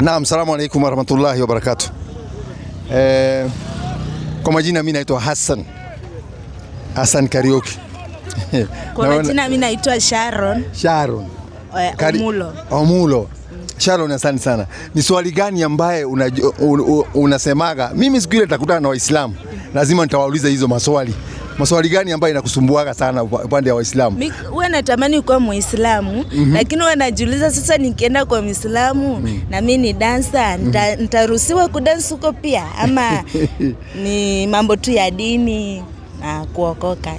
Naam, salamu alaykum warahmatullahi wabarakatuh. Kwa majina mimi naitwa Hassan Kariuki. Kwa majina mimi naitwa Sharon Omulo. Sharon, asante sana. Ni swali gani ambaye unasemaga mimi siku ile nitakutana na Waislamu lazima nitawauliza hizo maswali? Maswali gani ambayo inakusumbuaga sana upande wa Waislamu? Mimi huwa natamani kuwa Muislamu, lakini huwa najiuliza sasa nikienda kwa Muislamu na mimi ni dancer, nitaruhusiwa kudansi huko pia ama ni mambo tu ya dini na kuokoka?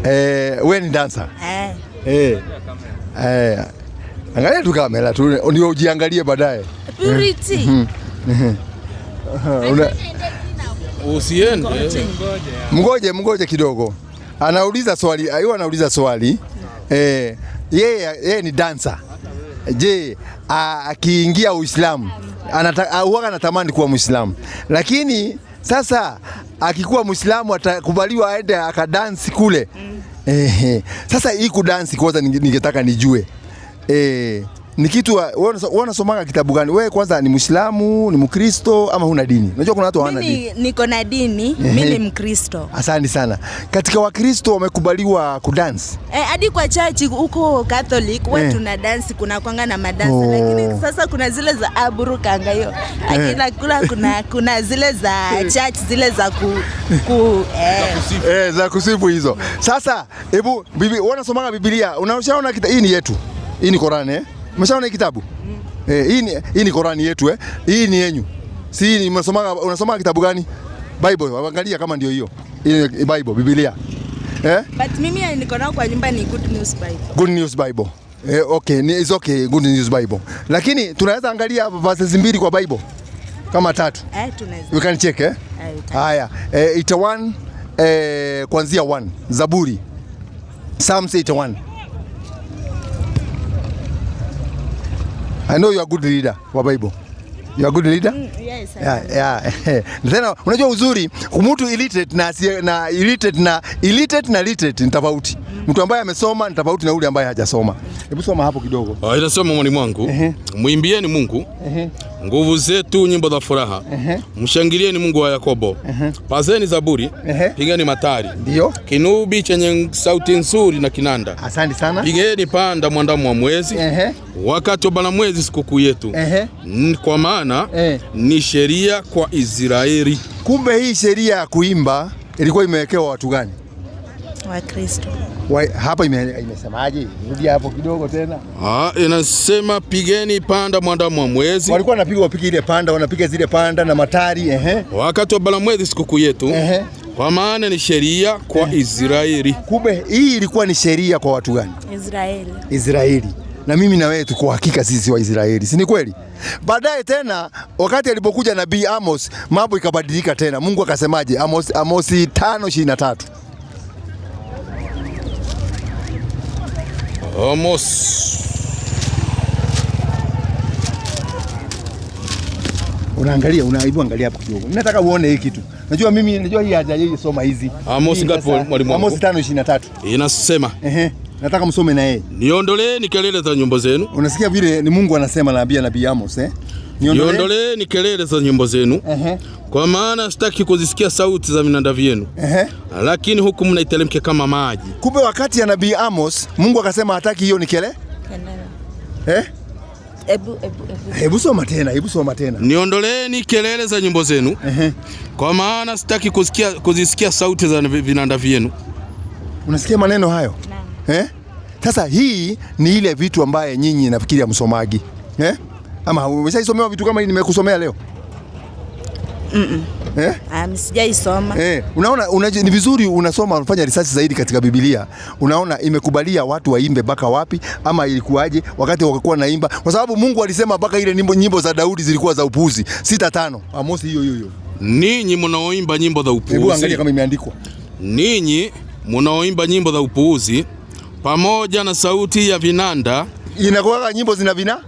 Wewe ni dancer? Angalia tu kamera tu ndio ujiangalie baadaye. Purity. Usiende. Mgoje kidogo. Anauliza swali. Yeye ni dancer. Je, akiingia Uislamu huwa anatamani kuwa Muislamu. Lakini sasa akikuwa Muislamu atakubaliwa aende akadansi kule. Sasa hii kudansi kwanza ningetaka nijue. Ni kitu wewe unasomanga kitabu gani? Wewe kwanza ni Muislamu, ni Mkristo ama huna dini? Unajua kuna watu hawana dini. Mimi niko na dini, mimi ni Mkristo. Asante sana. Katika Wakristo wamekubaliwa kudansi? Hadi kwa church huko Catholic watu tuna dance, kuna kwanga na madansa, lakini sasa kuna zile za aburukanga hiyo. Lakini kuna zile za church, zile za za kusifu hizo. Sasa hebu bibi unasomanga Biblia, unaona hii ni yetu. Hii ni Qur'an Umeshaona kitabu? Hii ni Qur'an yetu Hii ni yenyu. Si ni unasoma kitabu gani? Bible. Angalia kama ndio hiyo. Hii Bible, Biblia. But mimi niko nao kwa nyumba ni Good News Bible. Good News Bible. Okay, it's okay, Good News Bible. Lakini tunaweza angalia verses 2 kwa Bible. Kama 3. Tunaweza. We can check Haya. 81 kuanzia 1. Zaburi. Psalms 81. I know you are a good reader wa Bible. You are a good reader? Yes. Yeah. Tena unajua uzuri mtu illiterate na illiterate ni tofauti. Mtu ambaye amesoma ni tofauti na yule ambaye hajasoma. Hebu soma hapo kidogo. Inasema mwalimu wangu, muimbieni Mungu, nguvu zetu nyimbo za furaha. Mshangilieni Mungu wa Yakobo. Pazeni zaburi, pigeni matari. Ndio. Kinubi chenye sauti nzuri na kinanda. Asante sana. Pigeni panda mwandamo wa mwezi. Wakati wa bala mwezi sikukuu yetu. Kwa maana ni sheria kwa Israeli. Kumbe hii sheria ya kuimba ilikuwa imewekewa watu gani? Wakristo. Hapa imesemaje? Rudia hapo kidogo tena. Inasema pigeni panda mwandamo wa mwezi. Walikuwa wapige ile panda, wanapiga zile panda na matari. Wakati wa bala mwezi sikukuu yetu. Kwa maana ni sheria kwa Israeli. Kumbe hii ilikuwa ni sheria kwa watu gani? Israeli. Na mimi na wewe tuko hakika sisi wa Israeli. Si ni kweli? Baadaye tena wakati alipokuja nabii Amos, mambo ikabadilika tena. Mungu akasemaje? Amos 5:23. Unaangalia, angalia hapo kidogo. Nataka uone hii kitu. Najua hii hajasoma hizi. Amos ngapi mwalimu wangu? Amos 5:23. Inasema. Nataka msome na yeye. Niondoleeni kelele za nyimbo zenu. Unasikia vile ni Mungu anasema nabii Amos Niondoleeni kelele za nyimbo zenu. Kwa maana sitaki kuzisikia sauti za vinanda vyenu. Lakini huku mnaiteremke kama maji. Kumbe wakati ya nabii Amos Mungu akasema hataki hiyo ni kelele. Hebu soma tena. Niondoleeni kelele za nyimbo zenu. Kwa maana sitaki kuzisikia sauti za vinanda vyenu. Unasikia maneno hayo? Sasa hii ni ile vitu ambaye nyinyi nafikiri hamsomagi. Ama umeshaisomewa vitu kama hii nimekusomea leo? Sijaisoma. Unaona ni vizuri unasoma, unafanya research zaidi katika Biblia. Unaona imekubalia watu waimbe baka wapi ama ilikuwaje wakati wakakuwa naimba, kwa sababu Mungu alisema baka ile nyimbo za Daudi zilikuwa za upuzi. 6:5 Amos hiyo. Ninyi mnaoimba nyimbo za upuzi. Hebu angalia kama imeandikwa. Ninyi mnaoimba nyimbo za upuzi pamoja na sauti ya vinanda. Inakuwa nyimbo zina vinanda.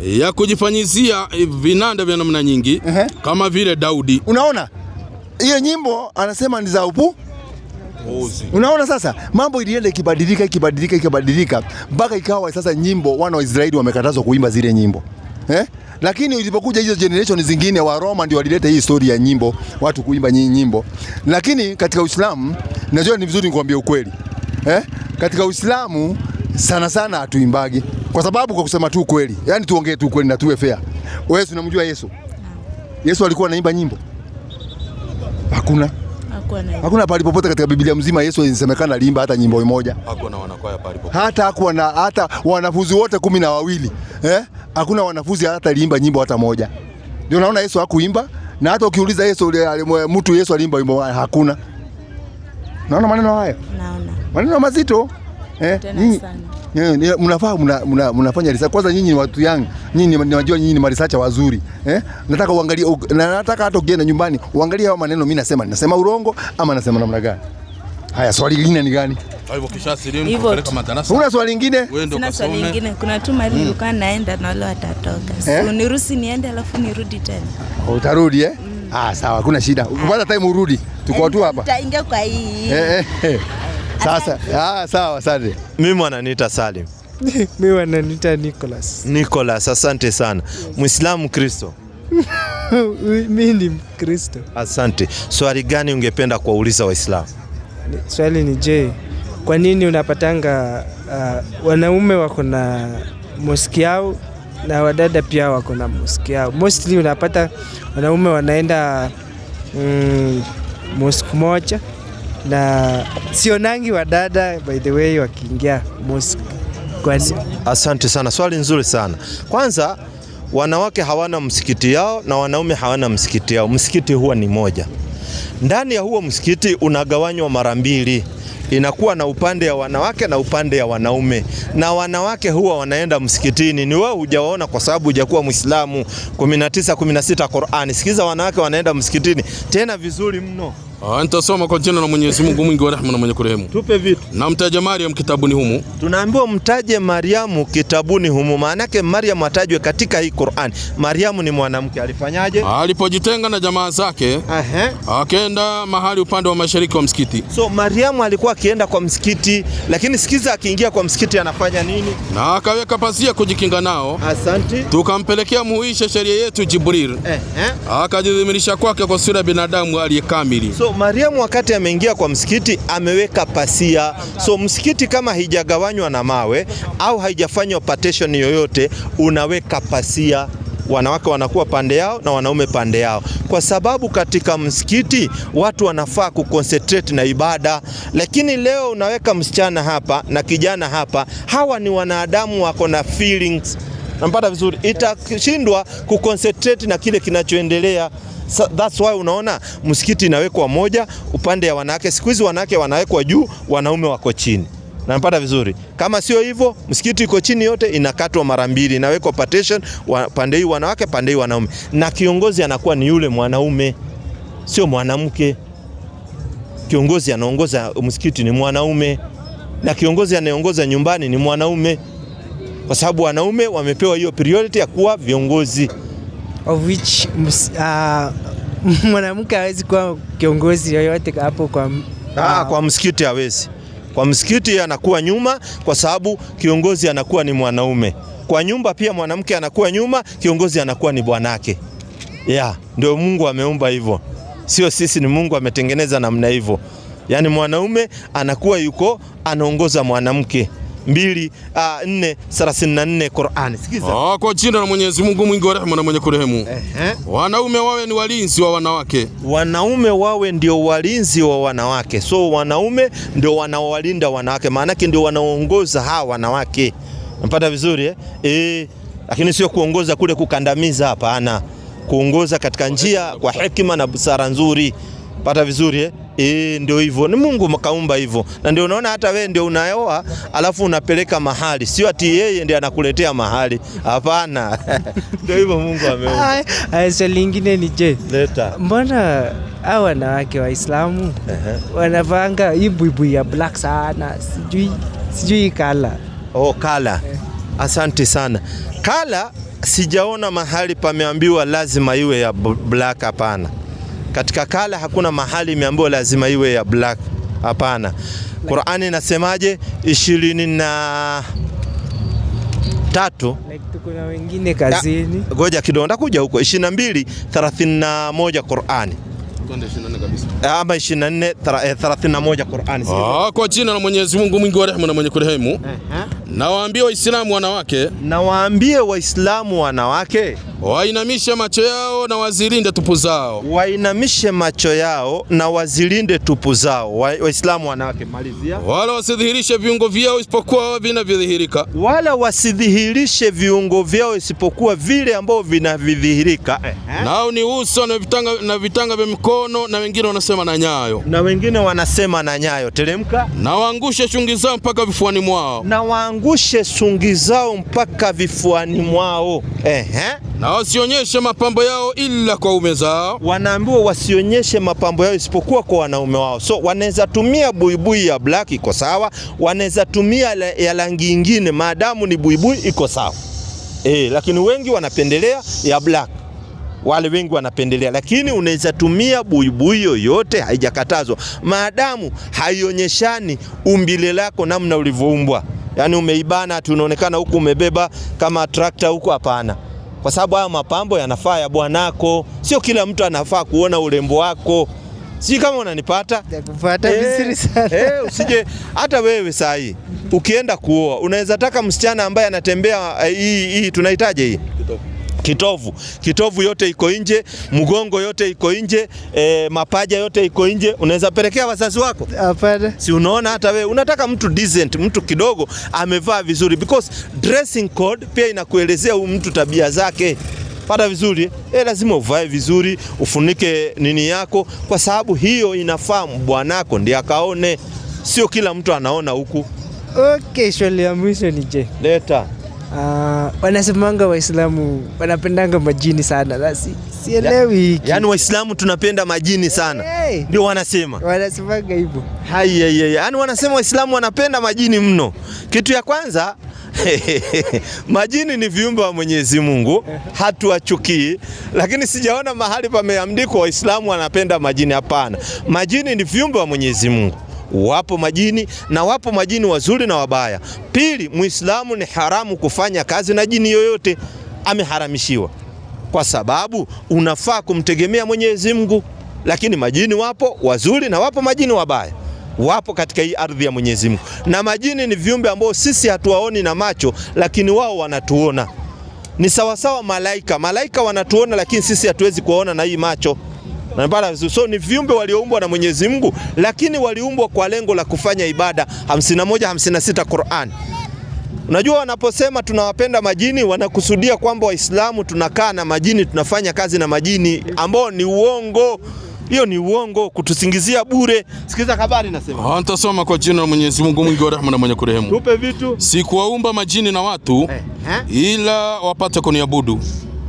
Ya kujifanyizia vinanda vya namna nyingi kama vile Daudi. Unaona? Hiyo nyimbo anasema ni za Unaona sasa mambo ilienda ikibadilika mpaka ikawa sasa nyimbo wana wa Israeli wamekatazwa kuimba zile nyimbo. Lakini ilipokuja hizo generation zingine wa Roma ndio walileta hii story ya nyimbo, watu kuimba nyimbo. Lakini katika Uislamu najua ni vizuri nikwambie ukweli. Katika Uislamu sana hatuimbagi. Kwa sababu kwa kusema tu ukweli, yani tuongee tu ukweli na tuwe fair. Wewe unamjua Yesu? Yesu alikuwa anaimba nyimbo? Hakuna. Hakuna pale popote katika Biblia mzima Yesu inasemekana aliimba hata nyimbo moja. Hakuna wanakwaya pale popote. Hata wanafunzi wote 12. Hakuna wanafunzi hata aliimba nyimbo hata moja. Ndio unaona Yesu hakuimba, na hata ukiuliza Yesu mtu Yesu aliimba wimbo hakuna. Naona maneno haya? Naona. Maneno mazito. Mnafaa mnafanya research. Kwanza nyinyi ni watu yangu. Nyinyi ninajua nyinyi ni researcher wazuri. Nataka uangalie, nataka hata ukienda nyumbani uangalie hao maneno mimi nasema urongo ama nasema namna gani. Haya, swali lingine ni gani? Hivyo kisha silimu kupeleka madarasa. Una swali lingine? Sina swali lingine. Kuna tu mali nilikuwa naenda na wale watatoka. Uniruhusi niende alafu nirudi tena. Utarudi sawa, hakuna shida. Ukipata time urudi. Tuko tu hapa. Tutaingia kwa hii. Sasa, sawa, asante. Mimi wananiita Salim. Mimi wananiita Nicholas. Asante sana. Muislamu, Kristo? Mimi ni Mkristo. Asante. Swali gani ungependa kuwauliza Waislamu? Swali ni je, kwa nini unapatanga wanaume wako na mosque yao na wadada pia wako na mosque yao? Mostly unapata wanaume wanaenda mosque moja na sionangi wadada by the way wakiingia mosque. Asante sana, swali nzuri sana. Kwanza, wanawake hawana msikiti yao na wanaume hawana msikiti yao. Msikiti huwa ni moja. Ndani ya huo msikiti unagawanywa mara mbili. Inakuwa na upande ya wanawake na upande ya wanaume. Na wanawake huwa wanaenda msikitini. Ni wewe hujawaona kwa sababu hujakuwa Muislamu. 19:16 Qur'ani. Sikiza, wanawake wanaenda msikitini. Tena vizuri mno. Nitasoma kwa jina la Mwenyezi Mungu mwingi wa rehema na mwenye kurehemu. Tupe vitu. Na mtaje Maryam kitabuni humu. Tunaambiwa mtaje Mariamu kitabuni humu. Maana yake Maryam atajwe katika hii Qur'an. Mariamu ni mwanamke, alifanyaje? Alipojitenga na jamaa zake, akaenda mahali upande wa mashariki wa msikiti. So Mariamu alikuwa akienda kwa msikiti, lakini sikiza, akiingia kwa msikiti anafanya nini? Na akaweka pazia kujikinga nao. Asante. Tukampelekea muisha sheria yetu Jibril. Akajidhimirisha kwake kwa sura binadamu aliyekamili. So Mariamu wakati ameingia kwa msikiti ameweka pasia. So msikiti kama haijagawanywa na mawe au haijafanywa partition yoyote, unaweka pasia. Wanawake wanakuwa pande yao na wanaume pande yao, kwa sababu katika msikiti watu wanafaa kuconcentrate na ibada. Lakini leo unaweka msichana hapa na kijana hapa, hawa ni wanadamu, wako na feelings. Nampata vizuri, itashindwa kuconcentrate na kile kinachoendelea. So that's why unaona msikiti inawekwa moja, upande ya wanawake. Siku hizi wanawake wanawekwa juu, wanaume wako chini. Nampata vizuri. Kama sio hivyo, msikiti iko chini yote inakatwa mara mbili, inawekwa partition, pande hii wanawake, pande hii wanaume. Na kiongozi anakuwa ni yule mwanaume, sio mwanamke. Kiongozi anaongoza msikiti ni mwanaume, na kiongozi anayeongoza nyumbani ni mwanaume, kwa sababu wanaume wamepewa hiyo priority ya kuwa viongozi. Of which mwanamke hawezi kuwa kiongozi yoyote hapo kwa msikiti hawezi. Kwa msikiti anakuwa nyuma, kwa sababu kiongozi anakuwa ni mwanaume. Kwa nyumba pia mwanamke anakuwa nyuma, kiongozi anakuwa ni bwanake. Ndio Mungu ameumba hivyo. Sio sisi, ni Mungu ametengeneza namna hivyo. Yaani mwanaume anakuwa yuko anaongoza mwanamke. 2:4:34 Qur'ani. Sikiza. Kwa jina la Mwenyezi Mungu mwingi wa rehema na mwenye kurehemu. Wanaume wawe ni walinzi wa wanawake. Wanaume wawe ndio walinzi wa wanawake. So wanaume ndio wanaowalinda wanawake, maana yake ndio wanaoongoza hawa wanawake. Unapata vizuri lakini sio kuongoza kule kukandamiza, hapana. Kuongoza katika njia kwa hekima na busara nzuri. Pata vizuri ndio hivyo. Ni Mungu kaumba hivyo. Na ndio unaona hata wewe ndio unaoa alafu unapeleka mahali. Sio ati yeye ndiye anakuletea mahali. Hapana. Ndio hivyo Mungu ameumba. Swali lingine ni je, leta. Mbona hao wanawake Waislamu wanavanga ibuibu ya black sana? Sijui kala. Kala. Asante sana. Kala sijaona mahali pameambiwa lazima iwe ya black, hapana. Katika kala hakuna mahali imeambiwa lazima iwe ya black. Hapana. Qur'ani inasemaje? 23. Like tuko na wengine kazini. Ngoja kidogo ndakuja huko. 22:31 Qur'ani. Twende 24 kabisa. Ama 24:31 Qur'ani. Kwa jina la Mwenyezi Mungu mwingi wa rehema na mwenye kurehemu. Nawaambia Waislamu wanawake. Nawaambie Waislamu wanawake. Wainamishe macho yao na wazilinde tupu zao. Wainamishe macho yao na wazilinde tupu zao. Waislamu wanawake, malizia. Wala wasidhihirishe viungo vyao isipokuwa vinavyodhihirika. Wala wasidhihirishe viungo vyao isipokuwa vile ambao vinavidhihirika. Nao ni uso na vitanga vya mikono, na wengine wanasema na nyayo. Na wengine wanasema na nyayo. Teremka. Na waangushe shungi zao mpaka vifuani mwao. Na waangushe shungi zao mpaka vifuani mwao. Na wasionyeshe mapambo yao ila kwa ume zao. Wanaambiwa wasionyeshe mapambo yao isipokuwa kwa wanaume wao. So wanaweza tumia buibui ya black, iko sawa. Wanaweza tumia ya rangi nyingine, maadamu ni buibui iko sawa. Lakini wengi wanapendelea ya black. Wale wengi wanapendelea, lakini unaweza tumia buibui yoyote, haijakatazwa maadamu haionyeshani umbile lako namna ulivyoumbwa. Yani umeibana tunaonekana huku umebeba kama trakta huku, hapana. Kwa sababu haya mapambo yanafaa ya bwanako, sio kila mtu anafaa kuona urembo wako. Si kama unanipata? Nakupata vizuri sana. Usije hata wewe saa hii ukienda kuoa unaweza taka msichana ambaye anatembea hii tunahitaje hii? Kitovu yote iko nje, mgongo yote iko nje, mapaja yote iko nje. Unaweza pelekea wazazi wako? Hapana. Si unaona hata wewe unataka mtu decent, mtu kidogo amevaa vizuri, because dressing code pia inakuelezea huyu mtu tabia zake. Pata vizuri, lazima uvae vizuri, ufunike nini yako, kwa sababu hiyo inafaa bwanako ndiye akaone, sio kila mtu anaona huku. Okay, swali ya mwisho ni je? Leta. Wanasemanga Waislamu wanapendanga majini sana. Sielewi hiki. Yaani Waislamu tunapenda majini sana. Ndio wanasema. Wanasemanga hivyo. Yaani wanasema Waislamu wanapenda majini mno. Kitu ya kwanza majini ni viumbe wa Mwenyezi Mungu, hatuwachukii, lakini sijaona mahali pameandikwa Waislamu wanapenda majini. Hapana. Majini ni viumbe wa Mwenyezi Mungu. Wapo majini na wapo majini wazuri na wabaya. Pili, Muislamu ni haramu kufanya kazi na jini yoyote, ameharamishiwa, kwa sababu unafaa kumtegemea Mwenyezi Mungu. Lakini majini wapo wazuri na wapo majini wabaya, wapo katika hii ardhi ya Mwenyezi Mungu. Na majini ni viumbe ambao sisi hatuwaoni na macho, lakini wao wanatuona. Ni sawasawa malaika. Malaika wanatuona, lakini sisi hatuwezi kuona na hii macho. So ni viumbe walioumbwa na Mwenyezi Mungu, lakini waliumbwa kwa lengo la kufanya ibada. 51-56 Qur'an. Unajua wanaposema tunawapenda majini, wanakusudia kwamba Waislamu tunakaa na majini, tunafanya kazi na majini, ambao ni uongo. Hiyo ni uongo, kutusingizia bure. Sikiza habari nasema. Nitasoma kwa jina la Mwenyezi Mungu mwingi wa rehema na mwenye kurehemu. Tupe vitu. Sikuwaumba majini na watu ila wapate kuniabudu.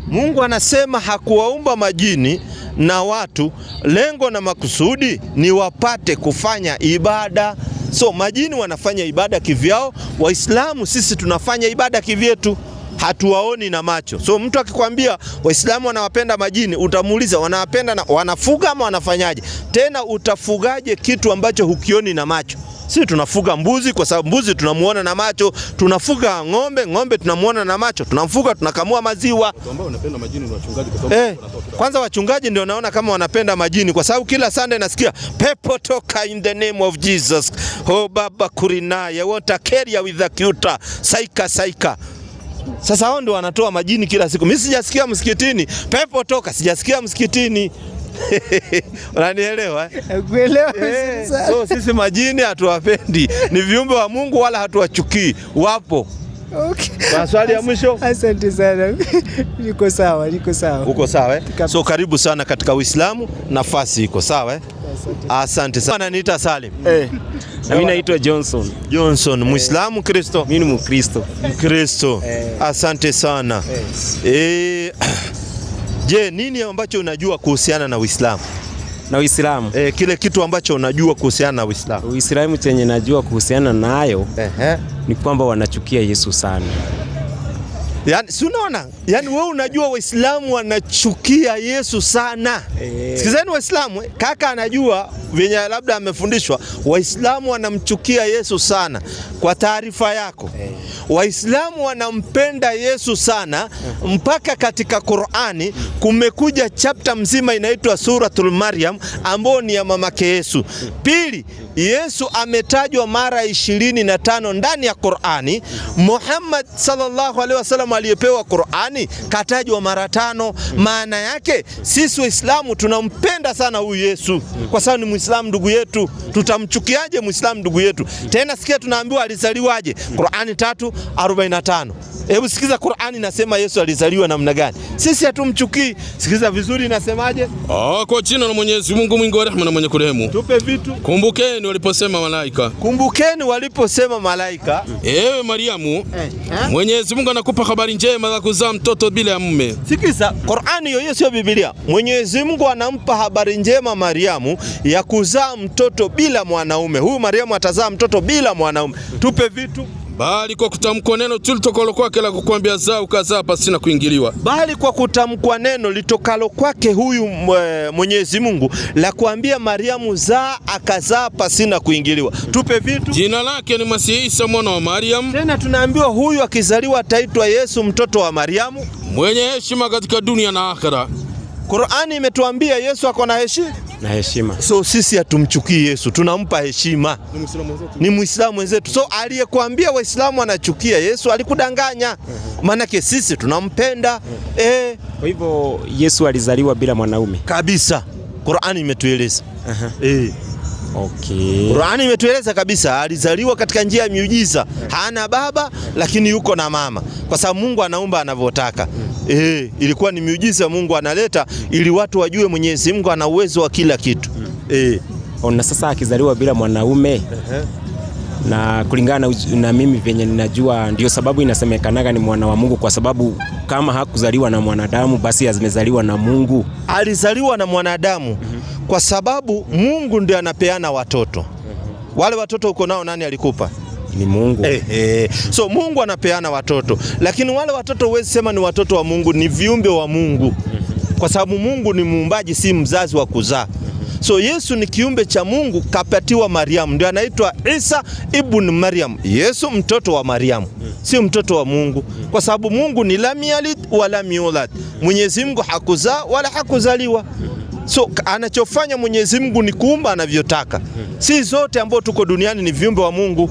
Mungu anasema hakuwaumba majini na watu, lengo na makusudi ni wapate kufanya ibada. So majini wanafanya ibada kivyao, Waislamu sisi tunafanya ibada kivyetu, hatuwaoni na macho. So mtu akikwambia Waislamu wanawapenda majini, utamuuliza wanawapenda na wanafuga ama wanafanyaje? Tena utafugaje kitu ambacho hukioni na macho? Sisi tunafuga mbuzi kwa sababu mbuzi tunamuona na macho, tunafuga ng'ombe tunamuona na macho, tunamfuga tunakamua maziwa. Ambao wanapenda majini ni wachungaji kwa sababu kwanza wachungaji ndio naona kama wanapenda majini, kwa sababu kila Sunday nasikia pepo toka in the name of Jesus. Oh baba kurina ya wanta carry with the cuta saika. Sasa hao ndio wanatoa majini kila siku. Mimi sijasikia msikitini pepo toka, sijasikia msikitini. Unanielewa? Kuelewa. So sisi majini hatuwapendi, ni viumbe wa Mungu wala hatuwachukii, wapo. Okay. Swali ya mwisho. Asante sana. Niko sawa. Uko sawa? So karibu sana katika Uislamu, nafasi iko sawa? Asante sana. Ananiita Salim. Na mimi naitwa Johnson. Muislamu, Kristo? Mimi ni Mkristo. Asante sana. Je, nini ambacho unajua kuhusiana na Uislamu? Na Uislamu? Kile kitu ambacho unajua kuhusiana na Uislamu. Uislamu chenye najua kuhusiana nayo ni kwamba wanachukia Yesu sana. Yaani si unaona? Yaani wewe unajua Waislamu wanachukia Yesu sana. Sikizeni Waislamu, kaka anajua venye labda amefundishwa, Waislamu wanamchukia Yesu sana. Kwa taarifa yako, Waislamu wanampenda Yesu sana mpaka katika Qur'ani kumekuja chapter mzima inaitwa Suratul Maryam ambao ni ya mamake Yesu. Pili, Yesu ametajwa mara 25 ndani ya Qur'ani. Muhammad sallallahu alaihi wasallam aliyepewa Qur'ani katajwa mara 5. Maana yake sisi Waislamu tunampenda sana huyu Yesu kwa sababu ni Muislamu ndugu yetu. Tutamchukiaje Muislamu ndugu yetu? Tena sikia tunaambiwa alizaliwaje? Qur'ani 3:45. Hebu sikiza Qur'ani inasema Yesu alizaliwa namna gani. Sisi hatumchukii. Sikiza vizuri inasemaje? Kwa jina la Mwenyezi Mungu mwingi wa rehema na mwenye kurehemu. Tupe vitu. Kumbukeni waliposema malaika. Kumbukeni waliposema malaika. Ewe Mariamu, Mwenyezi Mungu anakupa habari njema za kuzaa mtoto bila ya mume. Sikiza, Qur'ani hiyo sio Biblia. Mwenyezi Mungu anampa habari njema Mariamu ya kuzaa mtoto bila mwanaume. Huyu Mariamu atazaa mtoto bila mwanaume. Tupe vitu. Bali kwa kutamkwa neno tu litokalo kwake la kukwambia zaa ukazaa pasina kuingiliwa. Bali kwa kutamkwa neno litokalo kwake huyu Mwenyezi Mungu la kuambia Mariamu zaa akazaa pasina kuingiliwa. Tupe vitu. Jina lake ni Masihi Isa mwana wa Mariam. Tena tunaambiwa huyu akizaliwa ataitwa Yesu mtoto wa Mariamu, mwenye heshima katika dunia na akhera. Qur'ani imetuambia Yesu ako na heshima. So sisi hatumchukii Yesu, tunampa heshima. Ni Muislamu mwenzetu. So aliyekuambia Waislamu anachukia Yesu alikudanganya. Manake sisi tunampenda. Kwa hivyo Yesu alizaliwa bila mwanaume kabisa. Qur'ani imetueleza. Okay. Qur'ani imetueleza kabisa alizaliwa katika njia ya miujiza. Hana baba lakini yuko na mama. Kwa sababu Mungu anaumba anavyotaka. Ilikuwa ni miujiza Mungu analeta ili watu wajue Mwenyezi Mungu ana uwezo wa kila kitu. Na sasa akizaliwa bila mwanaume, na kulingana na mimi venye ninajua ndio sababu inasemekanaga ni mwana wa Mungu, kwa sababu kama hakuzaliwa na mwanadamu basi amezaliwa na Mungu. Alizaliwa na mwanadamu kwa sababu Mungu ndiye anapeana watoto. Wale watoto uko nao nani alikupa? Ni Mungu. So Mungu anapeana watoto, lakini wale watoto huwezi sema ni watoto wa Mungu, ni viumbe wa Mungu. Kwa sababu Mungu ni muumbaji, si mzazi wa kuzaa. So Yesu ni kiumbe cha Mungu kapatiwa Mariamu, ndio anaitwa Isa ibn Maryam. Yesu mtoto wa Mariamu, si mtoto wa Mungu, kwa sababu Mungu ni lam yalid wala yulad. Mwenyezi Mungu hakuzaa wala hakuzaliwa. So anachofanya Mwenyezi Mungu ni kuumba anavyotaka. Si zote ambao tuko duniani ni viumbe wa Mungu.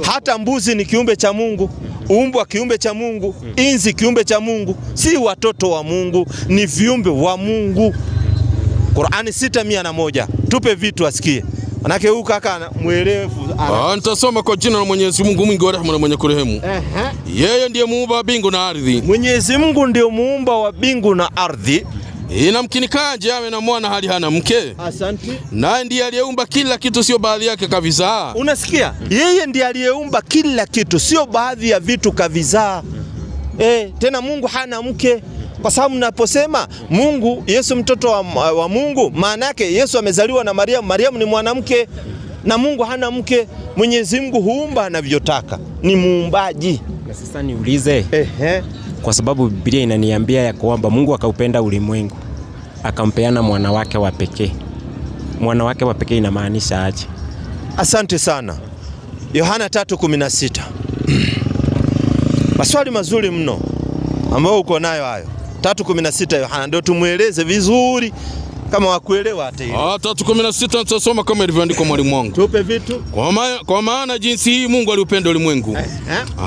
Hata mbuzi ni kiumbe cha Mungu, umbwa kiumbe cha Mungu, inzi kiumbe cha Mungu. Si watoto wa Mungu, ni viumbe wa Mungu. Qur'ani 6:101. Tupe vitu asikie. Manake huyu kaka mwelevu. Nitasoma kwa jina la Mwenyezi Mungu mwingi wa rehema na mwenye kurehemu. Yeye ndiye muumba wa mbingu na ardhi. Mwenyezi Mungu ndiye muumba wa mbingu na ardhi. Inamkinikaje awe na mwana hali hana mke? Asante. Naye ndiye aliyeumba kila kitu, sio baadhi yake kavizaa. Unasikia? Yeye ndiye aliyeumba kila kitu, sio baadhi ya vitu kavizaa. Tena Mungu hana mke. Kwa sababu mnaposema Mungu, Yesu mtoto wa Mungu, maana yake Yesu amezaliwa na Mariamu. Mariamu ni mwanamke na Mungu hana mke. Mwenyezi Mungu huumba anavyotaka, ni muumbaji. Na sasa niulize, kwa sababu Biblia inaniambia ya kwamba Mungu akaupenda ulimwengu akampeana mwana wake wa pekee. Mwana wake wa pekee inamaanisha aje? Asante sana. Yohana 3:16. Maswali mazuri mno ambao uko nayo hayo. 3:16 Yohana, ndio tumueleze vizuri kama wakuelewa hata hiyo. 3:16 nitasoma kama ilivyoandikwa mwalimu wangu. Tupe vitu. Kwa maana jinsi hii Mungu aliupenda ulimwengu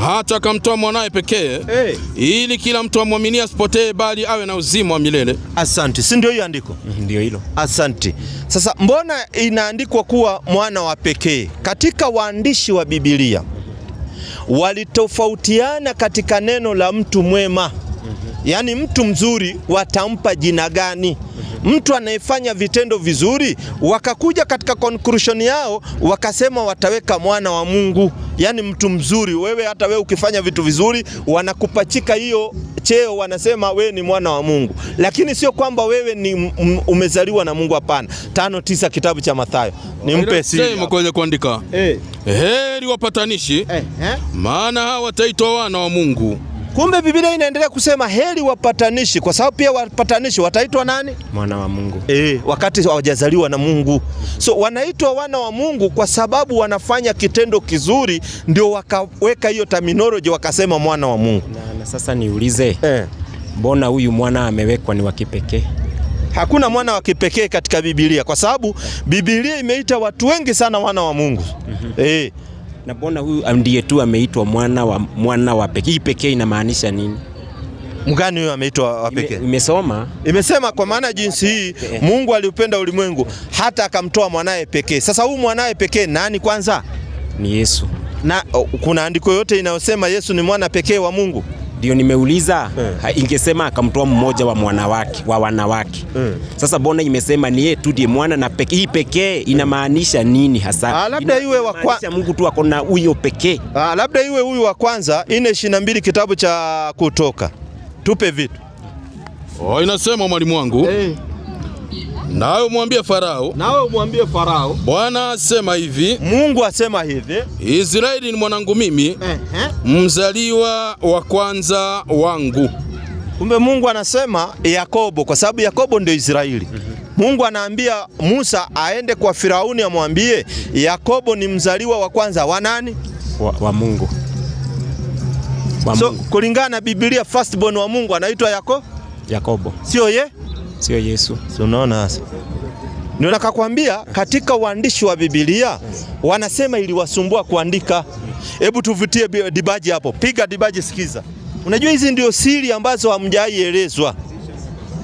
hata akamtoa mwanae pekee ili kila mtu amwaminie asipotee bali awe na uzima wa milele. Asante. Si ndio hiyo andiko? Ndio hilo. Asante. Sasa mbona inaandikwa kuwa mwana wa pekee? Katika waandishi wa Biblia walitofautiana katika neno la mtu mwema. Yaani mtu mzuri watampa jina gani? Mtu anayefanya vitendo vizuri wakakuja katika conclusion yao wakasema wataweka mwana wa Mungu. Yaani mtu mzuri, wewe hata wewe ukifanya vitu vizuri wanakupachika hiyo cheo, wanasema wewe ni mwana wa Mungu. Lakini sio kwamba wewe ni umezaliwa na Mungu, hapana. 5:9 kitabu cha Mathayo. Nimpe siri. Sema kwa kuandika. Heri wapatanishi. Maana hawa wataitwa wana wa Mungu. Kumbe Biblia inaendelea kusema heri wapatanishi, kwa sababu pia wapatanishi wataitwa nani? Mwana wa Mungu. Wakati hawajazaliwa na Mungu. So wanaitwa wana wa Mungu kwa sababu wanafanya kitendo kizuri, ndio wakaweka hiyo terminology wakasema mwana wa Mungu. Na sasa niulize, mbona huyu mwana amewekwa ni wa kipekee? Hakuna mwana wa kipekee katika Biblia, kwa sababu Biblia imeita watu wengi sana wana wa Mungu. Na mbona huyu ndiye tu ameitwa mwana wa pekee? Pekee inamaanisha nini? Mgani huyu ameitwa wa pekee? Imesema kwa maana jinsi hii Mungu aliupenda ulimwengu hata akamtoa mwanae pekee. Sasa huyu mwanae pekee nani kwanza? Ni Yesu. Na kuna andiko yote inayosema Yesu ni mwana pekee wa Mungu? Ndio nimeuliza. Ingesema akamtoa mmoja wa wanawake. Sasa mbona imesema ni yeye tu ndiye mwana na pekee? Hii pekee inamaanisha nini hasa? Labda iwe wa kwanza, Mungu tu akona huyo pekee. Labda iwe huyu wa kwanza. 4:22 kitabu cha Kutoka. Tupe vitu. Inasema mwalimu wangu. Nawe mwambie Farao. Bwana asema hivi. Mungu asema hivi. Israeli ni mwanangu mimi. Mzaliwa wa kwanza wangu. Kumbe Mungu anasema Yakobo, kwa sababu Yakobo ndio Israeli. Mungu anaambia Musa aende kwa Firauni amwambie Yakobo ni mzaliwa wa kwanza wa nani? Wa Mungu. So kulingana na Biblia firstborn wa Mungu anaitwa Yakobo. Sio Yesu. So unaona sasa. Ndio nakakwambia katika uandishi wa Biblia wanasema iliwasumbua kuandika. Hebu tuvutie dibaji hapo. Piga dibaji, sikiza. Unajua hizi ndio siri ambazo hamjaielezwa.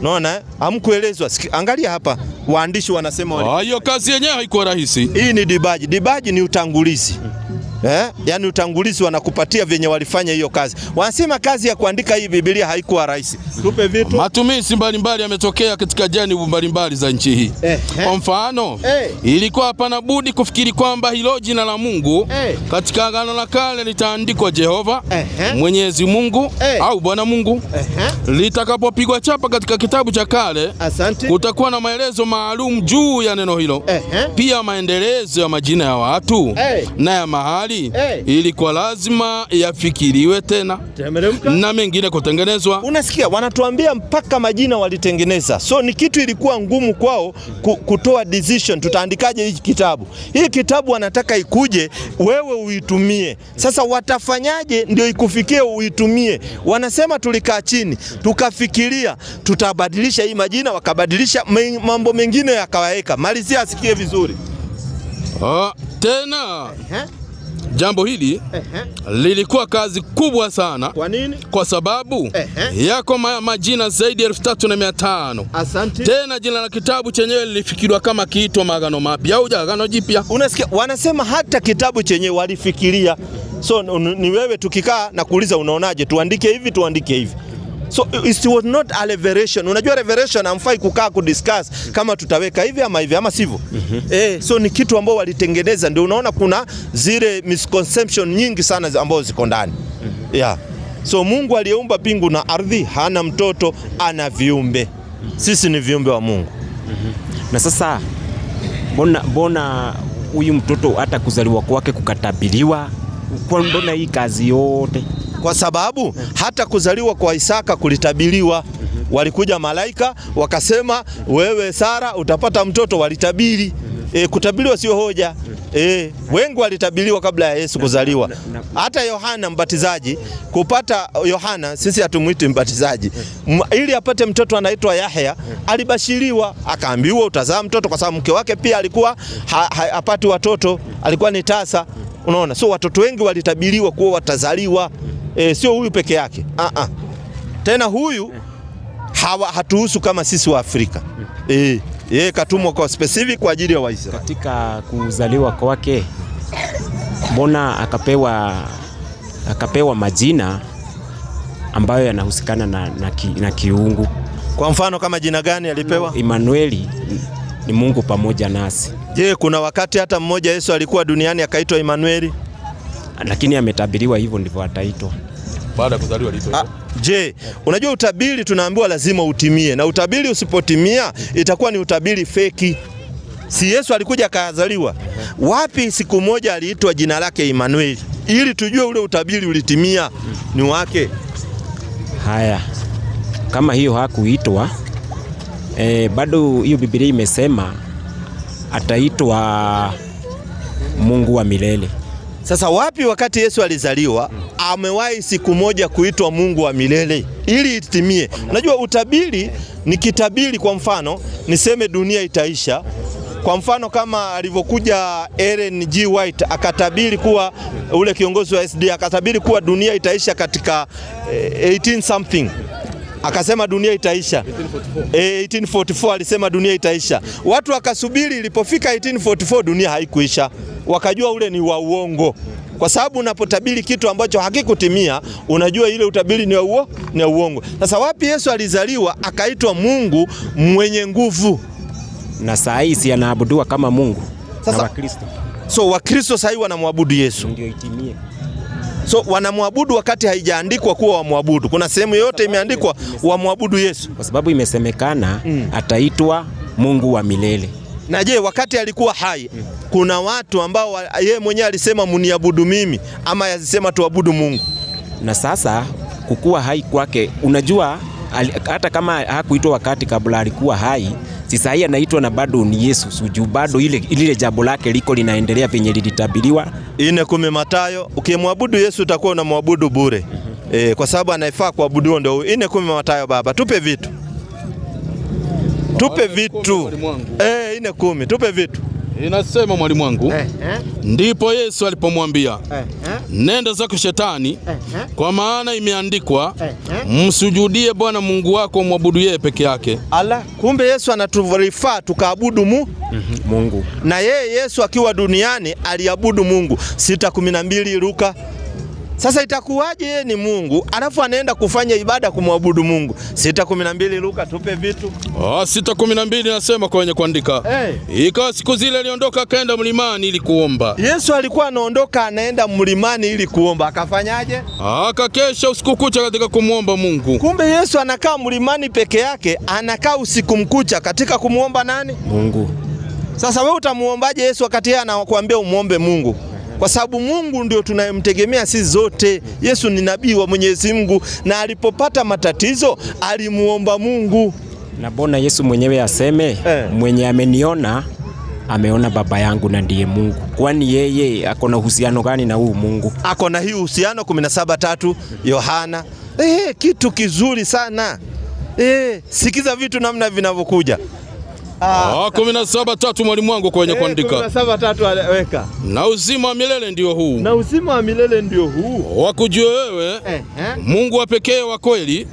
Unaona? Hamkuelezwa. Angalia hapa. Waandishi wanasema hiyo kazi yenyewe haikuwa rahisi. Hii ni dibaji. Dibaji ni utangulizi. Yaani utangulizi wanakupatia venye walifanya hiyo kazi. Wanasema kazi ya kuandika hii Biblia haikuwa rahisi. Tupe vitu. Matumizi mbalimbali yametokea katika janibu mbalimbali za nchi hii. Kwa mfano, ilikuwa hapana budi kufikiri kwamba hilo jina la Mungu katika Agano la Kale litaandikwa Jehova, Mwenyezi Mungu au Bwana Mungu. Litakapopigwa chapa katika kitabu cha kale, kutakuwa na maelezo maalum juu ya neno hilo. Pia maendelezo ya majina ya watu na ya mahali ilikuwa lazima yafikiriwe tena na mengine kutengenezwa. Unasikia wanatuambia mpaka majina walitengeneza. So ni kitu ilikuwa ngumu kwao kutoa decision, tutaandikaje hiki kitabu. Hii kitabu wanataka ikuje wewe uitumie. Sasa watafanyaje ndio ikufikie uitumie? Wanasema tulikaa chini tukafikiria tutabadilisha hii majina, wakabadilisha mambo mengine yakawaweka. Malizia asikie vizuri. Tena jambo hili lilikuwa kazi kubwa sana. Kwa nini? Kwa sababu yako majina zaidi ya 3500. Asante. Tena jina la kitabu chenyewe lilifikiriwa kama kiitwa Maagano Mapya au Agano Jipya. Unasikia wanasema hata kitabu chenyewe walifikiria. So ni wewe tukikaa na kuuliza unaonaje, tuandike hivi. So it was not a revelation. Unajua revelation hamfai kukaa kudiscuss kama tutaweka hivi ama sivyo. So ni kitu ambao walitengeneza, ndio unaona kuna zile misconception nyingi sana ambazo ziko ndani. So Mungu aliyeumba mbingu na ardhi hana mtoto, ana viumbe. Sisi ni viumbe wa Mungu. Na sasa mbona huyu mtoto hata kuzaliwa kwake kukatabiriwa? Mbona hii kazi yote? Kwa sababu hata kuzaliwa kwa Isaka kulitabiriwa. Walikuja malaika wakasema wewe Sara utapata mtoto, walitabiri. Kutabiriwa sio hoja. Wengi walitabiriwa kabla ya Yesu kuzaliwa. Hata Yohana Mbatizaji kupata Yohana, sisi hatumuiti mbatizaji, ili apate mtoto anaitwa Yahya, alibashiriwa akaambiwa utazaa mtoto, kwa sababu mke wake pia alikuwa hapati watoto, alikuwa ni tasa. Unaona? So watoto wengi walitabiriwa kuwa watazaliwa. Sio huyu peke yake. Tena huyu hatuhusu kama sisi wa Afrika. Katumwa kwa specific kwa ajili ya Waisraeli. Katika kuzaliwa kwake mbona akapewa majina ambayo yanahusikana na kiungu? Kwa mfano kama jina gani alipewa? Emanueli, ni Mungu pamoja nasi. Je, kuna wakati hata mmoja Yesu alikuwa duniani akaitwa Emanueli? Lakini ametabiriwa hivyo ndivyo ataitwa. Baada ya kuzaliwa aliitwa. Je, unajua utabiri tunaambiwa lazima utimie, na utabiri usipotimia itakuwa ni utabiri feki. Si Yesu alikuja akazaliwa? Wapi siku moja aliitwa jina lake Emanueli ili tujue ule utabiri ulitimia ni wake? Haya, kama hiyo hakuitwa bado hiyo Biblia imesema ataitwa Mungu wa milele. Sasa wapi wakati Yesu alizaliwa amewahi siku moja kuitwa Mungu wa milele ili itimie? Unajua utabiri ni kitabiri. Kwa mfano niseme dunia itaisha, kwa mfano kama alivyokuja Ellen G. White akatabiri kuwa, ule kiongozi wa SD akatabiri kuwa dunia itaisha katika 18 something, akasema dunia itaisha 1844 alisema dunia itaisha. Watu wakasubiri, ilipofika 1844 dunia haikuisha, wakajua ule ni wa uongo, kwa sababu unapotabiri kitu ambacho hakikutimia unajua ile utabiri ni wa uongo. Sasa wapi Yesu alizaliwa akaitwa Mungu mwenye nguvu, na saa hii si anaabudiwa kama Mungu. Sasa na Wakristo, so Wakristo saa hii wanamwabudu Yesu, ndio itimie. So wanamwabudu wakati haijaandikwa kuwa wamwabudu. Kuna sehemu yote imeandikwa wamwabudu Yesu, kwa sababu imesemekana ataitwa Mungu wa milele. Na je, wakati alikuwa hai kuna watu ambao yeye mwenyewe alisema muniabudu mimi, ama yasema tuabudu Mungu? Na sasa kukua hai kwake, unajua hata kama hakuitwa wakati kabla alikuwa hai, sasa hii anaitwa na bado ni Yesu. Suju bado ile jambo lake liko linaendelea penye lilitabiriwa. 4:10 Mathayo, ukimwabudu Yesu utakuwa unamwabudu bure. Kwa sababu anayefaa kuabudiwa ndio 4:10 Mathayo. Baba tupe vitu, tupe vitu. 4:10 tupe vitu. Inasema mwalimu wangu, ndipo Yesu alipomwambia nenda zako Shetani, kwa maana imeandikwa msujudie Bwana Mungu wako, mwabudu yeye peke yake. Ala, kumbe Yesu anatuvifaa tukaabudu Mungu. Na yeye Yesu akiwa duniani aliabudu Mungu. 6:12 Luka. Sasa itakuwaje yeye ni Mungu alafu anaenda kufanya ibada kumwabudu Mungu? 6:12 Luka, tupe vitu. 6:12 nasema kwenye kuandika, ikawa siku zile aliondoka akaenda mlimani ili kuomba. Yesu alikuwa anaondoka anaenda mlimani ili kuomba, akafanyaje? Akakesha usiku kucha katika kumuomba Mungu. Kumbe Yesu anakaa mlimani peke yake, anakaa usiku mkucha katika kumuomba nani? Mungu. Sasa wewe utamuombaje Yesu wakati yeye anakuambia umuombe Mungu? Kwa sababu Mungu ndio tunayemtegemea sisi zote. Yesu ni nabii wa Mwenyezi Mungu, na alipopata matatizo alimuomba Mungu. Na bona Yesu mwenyewe aseme mwenye ameniona ameona baba yangu na ndiye Mungu. Kwani yeye akona uhusiano gani na huu Mungu? Akona hii uhusiano 17:3 Yohana. Kitu kizuri sana. Sikiza vitu namna vinavyokuja. 17:3 mwalimu wangu kwenye kuandika. 17:3 aleweka. Na uzima wa milele ndio huu. Na uzima wa milele ndio huu. Wakujue wewe Mungu wa pekee wa kweli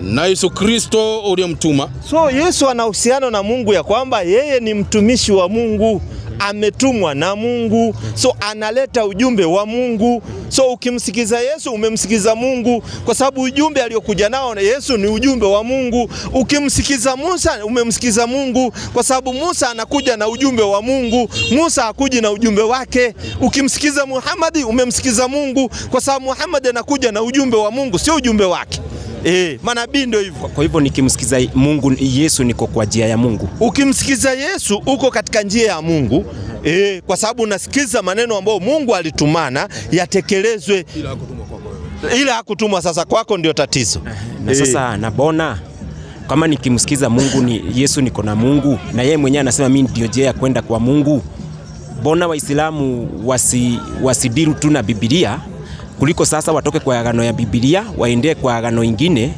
na Yesu Kristo uliyemtuma. So Yesu ana uhusiano na Mungu ya kwamba yeye ni mtumishi wa Mungu, ametumwa na Mungu, so analeta ujumbe wa Mungu. So ukimsikiza Yesu umemsikiza Mungu, kwa sababu ujumbe aliokuja nao Yesu ni ujumbe wa Mungu. Ukimsikiza Musa umemsikiza Mungu, kwa sababu Musa anakuja na ujumbe wa Mungu, Musa hakuji na ujumbe wake. Ukimsikiza Muhammad umemsikiza Mungu, kwa sababu Muhammad anakuja na ujumbe wa Mungu, sio ujumbe wake. Manabii ndio hivyo. Kwa hivyo nikimsikiza Mungu Yesu niko kwa njia ya Mungu. Ukimsikiza Yesu uko katika njia ya Mungu. Kwa sababu unasikiza maneno ambayo Mungu alitumana yatekelezwe. Ila hakutumwa sasa kwako ndio tatizo. Na sasa nabona kama nikimsikiza Mungu ni Yesu niko na Mungu, na yeye mwenyewe anasema mimi ndio njia ya kwenda kwa Mungu. Bona Waislamu wasidiru tu na Biblia, kuliko sasa watoke kwa agano ya Biblia waende kwa agano ingine,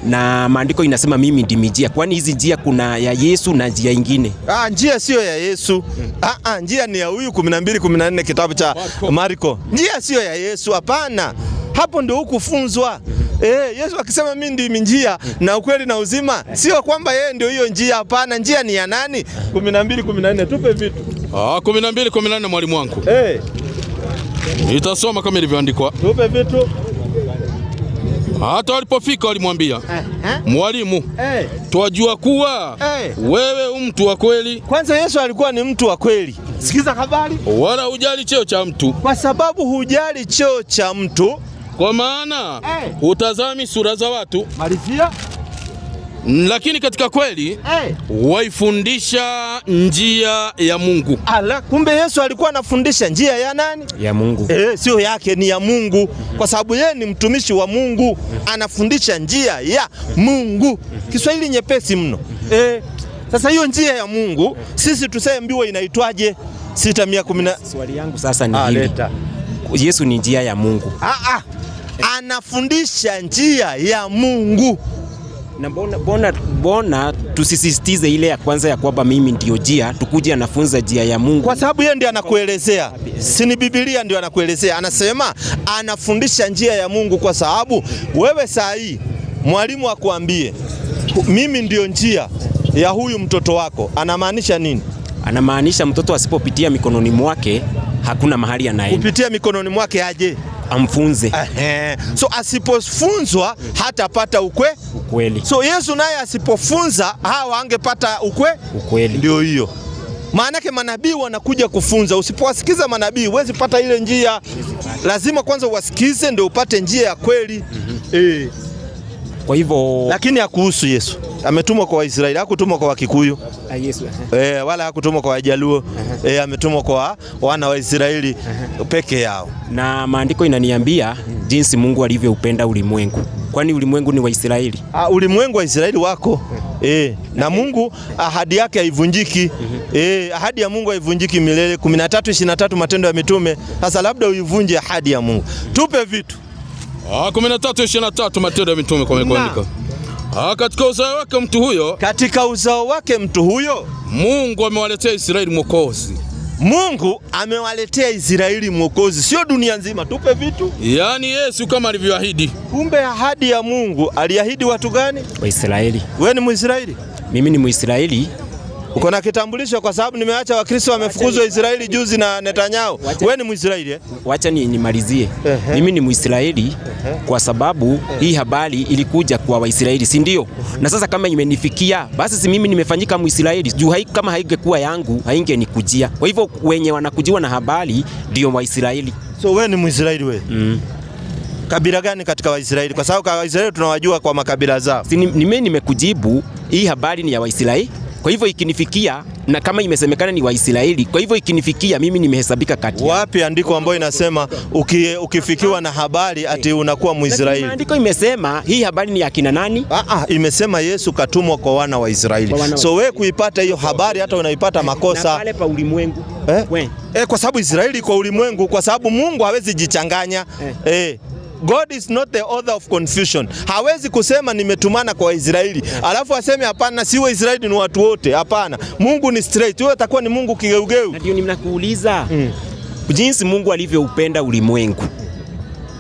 na maandiko inasema mimi ndimi njia. Kwani hizi njia kuna ya Yesu na njia ingine? Njia sio ya Yesu. Njia ni ya huyu 12:14 kitabu cha Marko. Njia sio ya Yesu, hapana. Hapo ndio hukufunzwa. Yesu akisema mimi ndimi njia na ukweli na uzima, sio kwamba yeye ndio hiyo njia, hapana. Njia ni ya nani? 12:14 tupe vitu. 12:14 mwalimu wangu. Nitasoma kama ilivyoandikwa. Tupe vitu. Hata walipofika walimwambia, mwalimu, twajua kuwa wewe mtu wa kweli. Kwanza Yesu alikuwa ni mtu wa kweli. Sikiza habari. Wala hujali cheo cha mtu. Kwa sababu hujali cheo cha mtu. Kwa maana hutazami sura za watu. Malizia. lakini katika kweli waifundisha njia ya Mungu. Ala, kumbe Yesu alikuwa anafundisha njia ya nani? Ya Mungu. Sio yake, ni ya Mungu, kwa sababu yeye ni mtumishi wa Mungu, anafundisha njia ya Mungu. Kiswahili nyepesi mno. Sasa hiyo njia ya Mungu sisi tusembiwe inaitwaje? 610. Swali yangu sasa ni hili. Yesu ni njia ya Mungu. Anafundisha njia ya Mungu. Na bona tusisitize ile ya kwanza ya kwamba mimi ndio njia, tukuje anafunza njia ya Mungu. Kwa sababu yeye ndiye anakuelezea. Si ni Biblia ndio anakuelezea. Anasema anafundisha njia ya Mungu, kwa sababu wewe saa hii mwalimu akwambie mimi ndio njia ya huyu mtoto wako, anamaanisha nini? Anamaanisha mtoto asipopitia mikononi mwake hakuna mahali anaenda. Kupitia mikononi mwake aje? Amfunze. So asipofunzwa hatapata ukweli. So Yesu naye asipofunza hawa angepata ukweli. Ndio hiyo. Maanake manabii wanakuja kufunza. Usipowasikiza manabii huwezi pata ile njia. Lazima kwanza uwasikize ndio upate njia ya kweli. Kwa hivyo, lakini hakuhusu Yesu. Ametumwa kwa Waisraeli, hakutumwa kwa Wakikuyu. Yesu. Wala hakutumwa kwa Wajaluo. Ametumwa kwa wana wa Israeli peke yao. Na maandiko inaniambia jinsi Mungu alivyoupenda ulimwengu. Kwani ulimwengu ni Waisraeli? Ulimwengu wa Israeli wako. Na Mungu ahadi yake haivunjiki. Ahadi ya Mungu haivunjiki milele. 13:23 Matendo ya Mitume. Sasa labda uivunje ahadi ya Mungu. Tupe vitu. 13:23 Matendo ya Mitume kwa kuandika. Katika uzao wake mtu huyo Mungu amewaletea Israeli mwokozi. Mungu amewaletea Israeli mwokozi, sio dunia nzima. Tupe vitu. Yaani Yesu kama alivyoahidi. Kumbe ahadi ya Mungu, aliahidi watu gani? Waisraeli. Wewe ni Mwisraeli? Mimi ni Mwisraeli. Uko na kitambulisho? Kwa sababu nimeacha Wakristo wamefukuzwa Israeli juzi na Netanyahu. Wewe ni Mwisraeli? Wacha nimalizie. Mimi ni Mwisraeli kwa sababu hii habari ilikuja kwa Waisraeli, si ndio? Na sasa kama imenifikia, basi si mimi nimefanyika Mwisraeli. Juu kama haingekuwa yangu, haingenikujia. Kwa hivyo wenye wanakujiwa na habari ndio Waisraeli. So wewe ni Mwisraeli wewe? Kabila gani katika Waisraeli? Kwa sababu Waisraeli tunawajua kwa makabila zao. Si mimi nimekujibu, hii habari ni ya Waisraeli. Kwa hivyo ikinifikia, na kama imesemekana ni Waisraeli, kwa hivyo ikinifikia mimi nimehesabika kati. Wapi andiko ambayo inasema ukifikiwa na habari ati unakuwa Mwisraeli? Andiko imesema hii habari ni ya kina nani? Imesema Yesu katumwa kwa wana wa Israeli. So wewe kuipata hiyo habari hata unaipata makosa. Na pale pa ulimwengu. Kwa sababu Israeli kwa ulimwengu, kwa sababu Mungu hawezi jichanganya. God is not the author of confusion. Hawezi kusema nimetumana kwa Israeli alafu aseme hapana, si Waisraeli ni watu wote. Hapana, Mungu ni straight. Wewe utakuwa ni Mungu kigeugeu. Na ndio ninakuuliza jinsi Mungu alivyoupenda ulimwengu.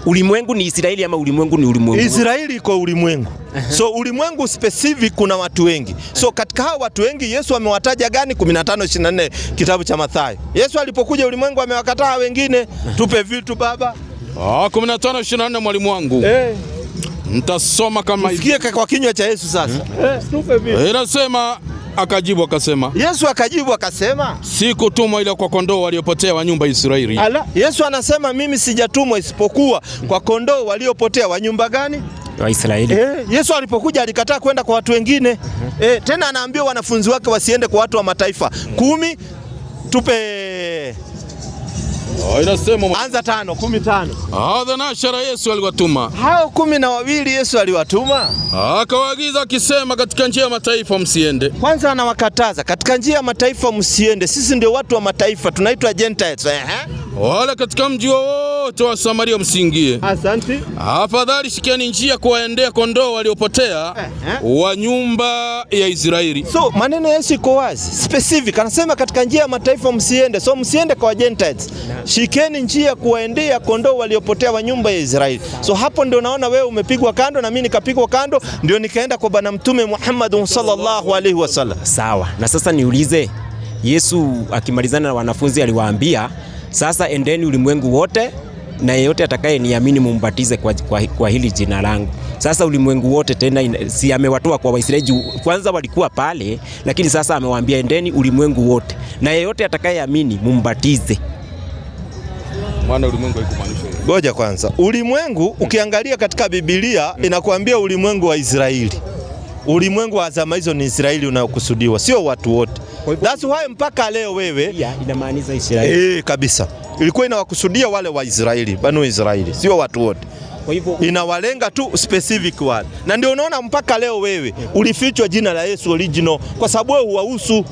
Ulimwengu ni Israeli ama ulimwengu ni ulimwengu? Israeli kwa ulimwengu. So ulimwengu specific kuna watu wengi. So katika hao watu wengi Yesu amewataja gani? 15:24 kitabu cha Mathayo. Yesu alipokuja ulimwengu amewakataa wengine. Tupe vitu baba. 15:24 mwalimu wangu. Nitasoma kama hivi. Sikia kwa kinywa cha Yesu sasa. Tupe vitu. Inasema akajibu akasema. Yesu akajibu akasema, sikutumwa ila kwa kondoo waliopotea wa nyumba ya Israeli. Yesu anasema mimi sijatumwa isipokuwa kwa kondoo waliopotea wa nyumba gani? Wa Israeli. Yesu alipokuja alikataa kwenda kwa watu wengine. Tena anaambia wanafunzi wake wasiende kwa watu wa mataifa. 10 tupe. Inasema anza 5:15. Hadhanashara Yesu aliwatuma. Hao 12 Yesu aliwatuma. Akawaagiza akisema katika njia ya mataifa msiende. Kwanza anawakataza katika njia ya mataifa msiende. Sisi ndio watu wa mataifa, tunaitwa Gentiles. Wala katika mji wote wa Samaria msiingie. Asante. Afadhali shikieni njia kuwaendea kondoo waliopotea wa nyumba ya Israeli. So maneno ya Yesu iko wazi, specific. Anasema katika njia ya mataifa msiende. So msiende kwa Gentiles. Shikeni njia kuwaendea kondoo waliopotea wa nyumba ya Israeli. So hapo ndio naona wewe umepigwa kando na mimi nikapigwa kando, ndio nikaenda kwa bwana mtume Muhammad sallallahu alaihi wasallam. Sawa. Na sasa niulize, Yesu akimalizana na wanafunzi aliwaambia, sasa endeni ulimwengu wote na yeyote atakayeniamini mumbatize kwa hili jina langu. Sasa ulimwengu wote tena si amewatoa kwa Waisraeli, kwanza walikuwa pale, lakini sasa amewaambia endeni ulimwengu wote na yeyote atakayeamini mumbatize. Maana ulimwengu haikumaanisha. Ngoja kwanza. Ulimwengu ukiangalia katika Biblia inakuambia ulimwengu wa Israeli. Ulimwengu wa zama hizo ni Israeli unayokusudiwa, sio watu wote. That's why mpaka leo wewe inamaanisha Israeli. Kabisa. Ilikuwa inawakusudia wale wa Israeli, Banu Israeli, sio watu wote. Kwa hivyo inawalenga tu specific wale. Na ndio unaona mpaka leo wewe ulifichwa jina la Yesu original kwa sababu wewe huwahusu.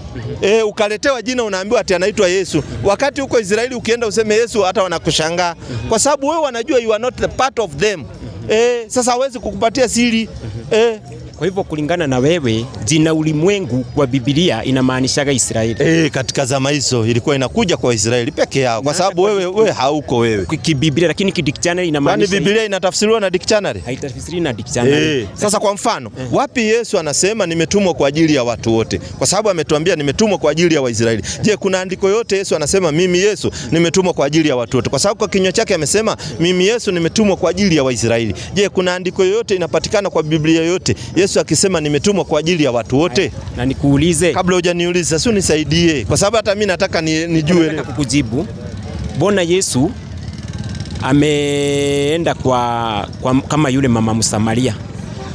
Ukaletewa jina unaambiwa ati anaitwa Yesu. Wakati huko Israeli ukienda useme Yesu hata wanakushangaa kwa sababu wewe wanajua you are not the part of them. Sasa hawezi kukupatia siri. Kwa hivyo kulingana na wewe, jina ulimwengu kwa Biblia inamaanishaga Israeli. Katika zama hizo ilikuwa inakuja kwa Israeli peke yao kwa sababu wewe hauko wewe. Kibiblia, lakini kidictionary inamaanisha. Kwani Biblia inatafsiriwa na dictionary? Haitafsiriwi na dictionary. Sasa kwa mfano, wapi Yesu anasema nimetumwa kwa ajili ya watu wote? Kwa sababu ametuambia nimetumwa kwa ajili ya Waisraeli. Je, kuna andiko yote Yesu anasema mimi Yesu nimetumwa kwa ajili ya watu wote? Kwa sababu kwa kinywa chake amesema mimi Yesu nimetumwa kwa ajili ya Waisraeli. Je, kuna andiko yote inapatikana kwa Biblia yote Yesu akisema nimetumwa kwa ajili ya watu wote? Na nikuulize, kabla hujaniuliza sio nisaidie kwa sababu hata mimi nataka nijue kukujibu. Mbona Yesu ameenda kwa kama yule mama Msamaria?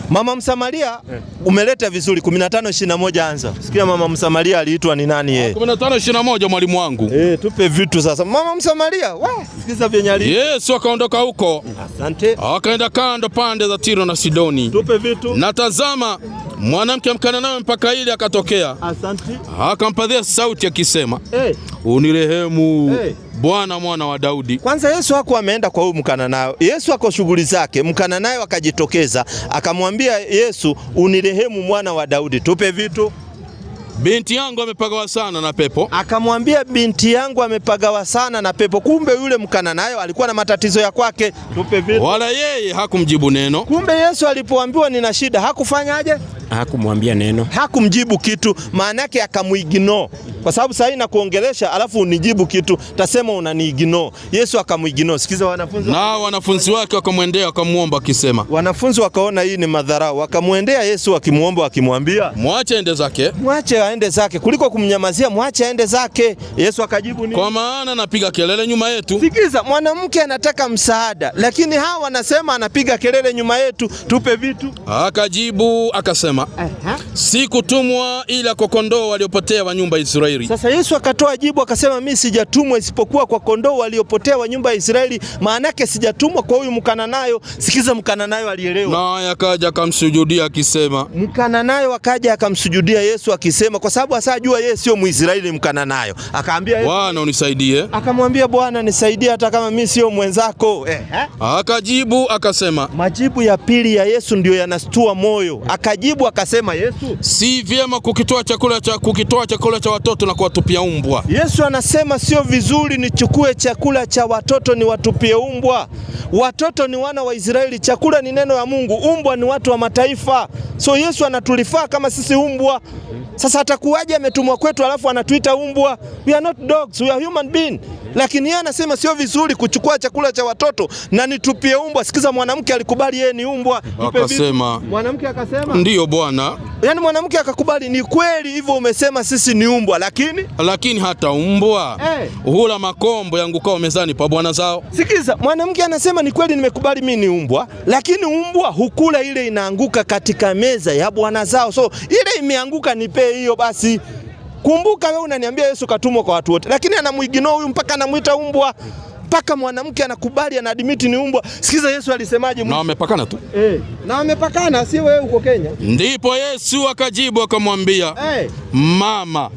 Mama Msamaria umeleta vizuri. 15:21 anza. Sikia mama Msamaria aliitwa ni nani yeye? 15:21 mwalimu wangu. Tupe vitu sasa. Mama Msamaria, sikiza vyenye ali. Yesu akaondoka huko. Asante. Akaenda kando pande za Tiro na Sidoni. Tupe vitu. Na tazama mwanamke Mkananayo mpaka ile akatokea. Asante. Akampatia sauti akisema, unirehemu Bwana mwana wa Daudi. Kwanza Yesu hakuwa ameenda kwa huyu Mkananayo. Yesu ako shughuli zake. Mkananayo akajitokeza akamwambia Yesu, unirehemu mwana wa Daudi. Tupe vitu. Binti yangu amepagawa sana na pepo. Akamwambia binti yangu amepagawa sana na pepo. Kumbe yule Mkananayo alikuwa na matatizo ya kwake. Tupe vitu. Wala yeye hakumjibu neno. Kumbe Yesu alipoambiwa nina shida hakufanyaje? Hakumwambia neno. Hakumjibu kitu, maana yake akamuignore. Kwa sababu sasa inakuongelesha alafu unijibu kitu, tasema unaniignore. Yesu akamuignore. Sikiza wanafunzi. Na wanafunzi wake wakamwendea wakamuomba akisema. Wanafunzi wakaona hii ni madharau. Wakamwendea Yesu wakimuomba wakimwambia, mwache aende zake. Mwache aende zake. Kuliko kumnyamazia, mwache aende zake. Yesu akajibu nini? Kwa maana anapiga kelele nyuma yetu. Sikiza, mwanamke anataka msaada, lakini hawa wanasema anapiga kelele nyuma yetu. Tupe vitu. Akajibu akasema, sikutumwa ila kwa kondoo waliopotea wa nyumba ya Israeli. Sasa Yesu akatoa jibu akasema, mimi sijatumwa isipokuwa kwa kondoo waliopotea wa nyumba ya Israeli. Maana yake sijatumwa kwa huyu Mkananayo. Sikiza, Mkananayo alielewa. Naye akaja akamsujudia akisema. Mkananayo akaja akamsujudia Yesu akisema, kwa sababu asajua yeye sio Mwisraeli Mkananayo. Akaambia Yesu, Bwana unisaidie. Akamwambia, Bwana nisaidie hata kama mimi sio mwenzako. Akajibu akasema. Majibu ya pili ya Yesu ndio yanastua moyo. Akajibu akasema, Yesu, si vyema kukitoa chakula cha watoto na kuwatupia umbwa. Yesu anasema sio vizuri nichukue chakula cha watoto ni watupie umbwa. Watoto ni wana wa Israeli, chakula ni neno ya Mungu, umbwa ni watu wa mataifa. So Yesu anatulifaa kama sisi umbwa. Sasa atakuwaje ametumwa kwetu alafu anatuita umbwa? We are not dogs, we are human being. Lakini yeye anasema sio vizuri kuchukua chakula cha watoto na nitupie umbwa. Sikiza, mwanamke alikubali yeye ni umbwa. Akasema. Mwanamke akasema, ndiyo Bwana. Yaani mwanamke akakubali, ni kweli hivyo umesema sisi ni umbwa, lakini hata umbwa hula makombo yangukao mezani pa bwana zao. Sikiza, mwanamke anasema ni kweli nimekubali mimi ni umbwa, lakini umbwa hukula ile inaanguka katika meza ya bwana zao. So ile imeanguka nipe hiyo basi. Kumbuka wewe unaniambia Yesu katumwa kwa watu wote, lakini anamuignore huyu mpaka anamuita umbwa. Mpaka mwanamke anakubali, anaadmiti ni umbwa. Sikiza Yesu alisemaje? Na wamepakana tu. Na wamepakana, si wewe uko Kenya. Ndipo Yesu akajibu akamwambia, mama,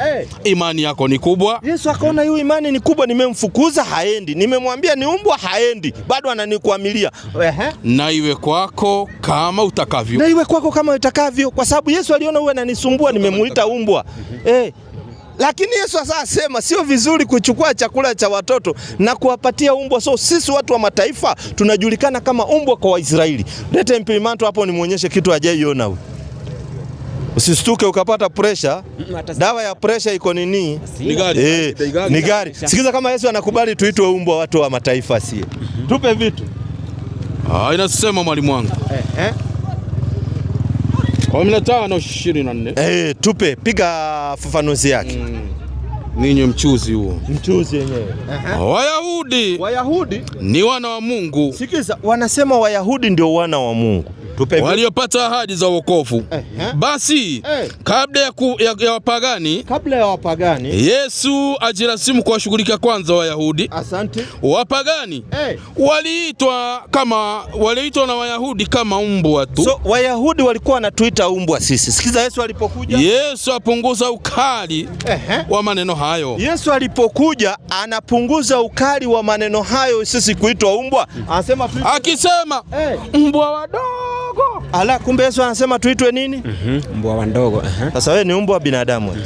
imani yako ni kubwa. Yesu akaona hiyo imani ni kubwa, nimemfukuza haendi, nimemwambia ni umbwa haendi, bado ananikwamilia. Na iwe kwako kama utakavyo. Na iwe kwako kama utakavyo, kwa sababu Yesu aliona huyu ananisumbua, nimemuita umbwa. Lakini Yesu sasa asema sio vizuri kuchukua chakula cha watoto na kuwapatia umbwa. So sisi watu wa mataifa tunajulikana kama umbwa kwa Waisraeli. Leta implemento hapo nimuonyeshe kitu hajaiona huyu. Usistuke ukapata pressure. Dawa ya pressure iko nini? Ni gari. Ni gari. Sikiza, kama Yesu anakubali tuitwe umbwa watu wa mataifa sie. Tupe vitu. Inasema mwalimu wangu. 15:24. Tupe, piga fafanuzi yake. Ninyi mchuzi huo. Mchuzi yenyewe. Wayahudi ni wana wa Mungu. Sikiza, wanasema Wayahudi ndio wana wa Mungu. waliopata ahadi za wokovu. Basi kabla ya wapagani Yesu ajirasimu kuwashughulikia kwanza Wayahudi. Asante. Wapagani waliitwa na Wayahudi kama mbwa tu. So Wayahudi walikuwa wanatuita mbwa sisi. Sikiza, Yesu alipokuja, Yesu apunguza ukali wa maneno hayo. Yesu alipokuja anapunguza ukali wa maneno hayo sisi kuitwa mbwa. Anasema akisema mbwa wadogo. Ala, kumbe Yesu anasema tuitwe nini? Mbwa wadogo. Sasa wewe ni mbwa wa binadamu.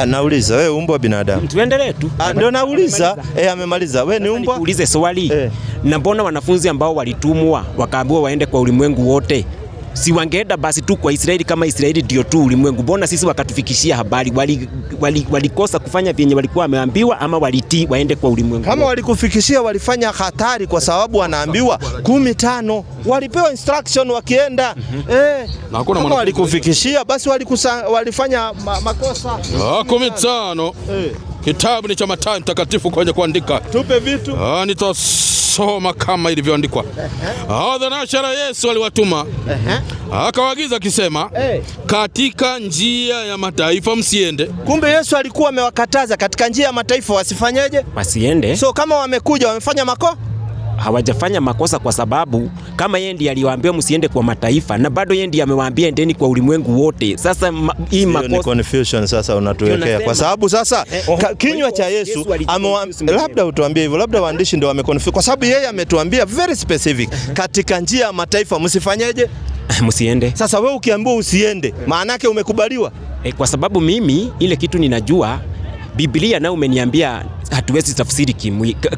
Nauliza wewe mbwa wa binadamu. Tuendelee tu. Ndio nauliza. Amemaliza. Wewe ni mbwa? Uulize swali. Na mbona wanafunzi ambao walitumwa wakaambiwa waende kwa ulimwengu wote, si wangeenda basi tu kwa Israeli kama Israeli ndio tu ulimwengu? Mbona sisi wakatufikishia habari? Walikosa kufanya vyenye walikuwa wameambiwa ama walitii waende kwa ulimwengu? Kama walikufikishia walifanya hatari, kwa sababu wanaambiwa 15. Walipewa instruction wakienda. Kama walikufikishia basi walifanya makosa. 15. Kitabu ni cha Mathayo mtakatifu kwenye kuandika. Tupe vitu. Nitasoma kama ilivyoandikwa. Hadhanashara Yesu aliwatuma. Akawaagiza akisema, katika njia ya mataifa msiende. Kumbe Yesu alikuwa amewakataza katika njia ya mataifa wasifanyeje? Wasiende. So kama wamekuja wamefanya makosa? Hawajafanya makosa, kwa sababu kama yeye ndiye aliwaambia msiende kwa mataifa na bado yeye ndiye amewaambia endeni kwa ulimwengu wote. Sasa hii makosa ni confusion sasa unatuwekea, kwa sababu sasa kinywa cha Yesu labda utuambie hivyo, labda waandishi ndio wameconfuse, kwa sababu yeye ametuambia very specific katika njia ya mataifa msifanyeje? Msiende. Sasa wewe ukiambiwa usiende, maana yake umekubaliwa? Kwa sababu mimi ile kitu ninajua Biblia, na umeniambia hatuwezi tafsiri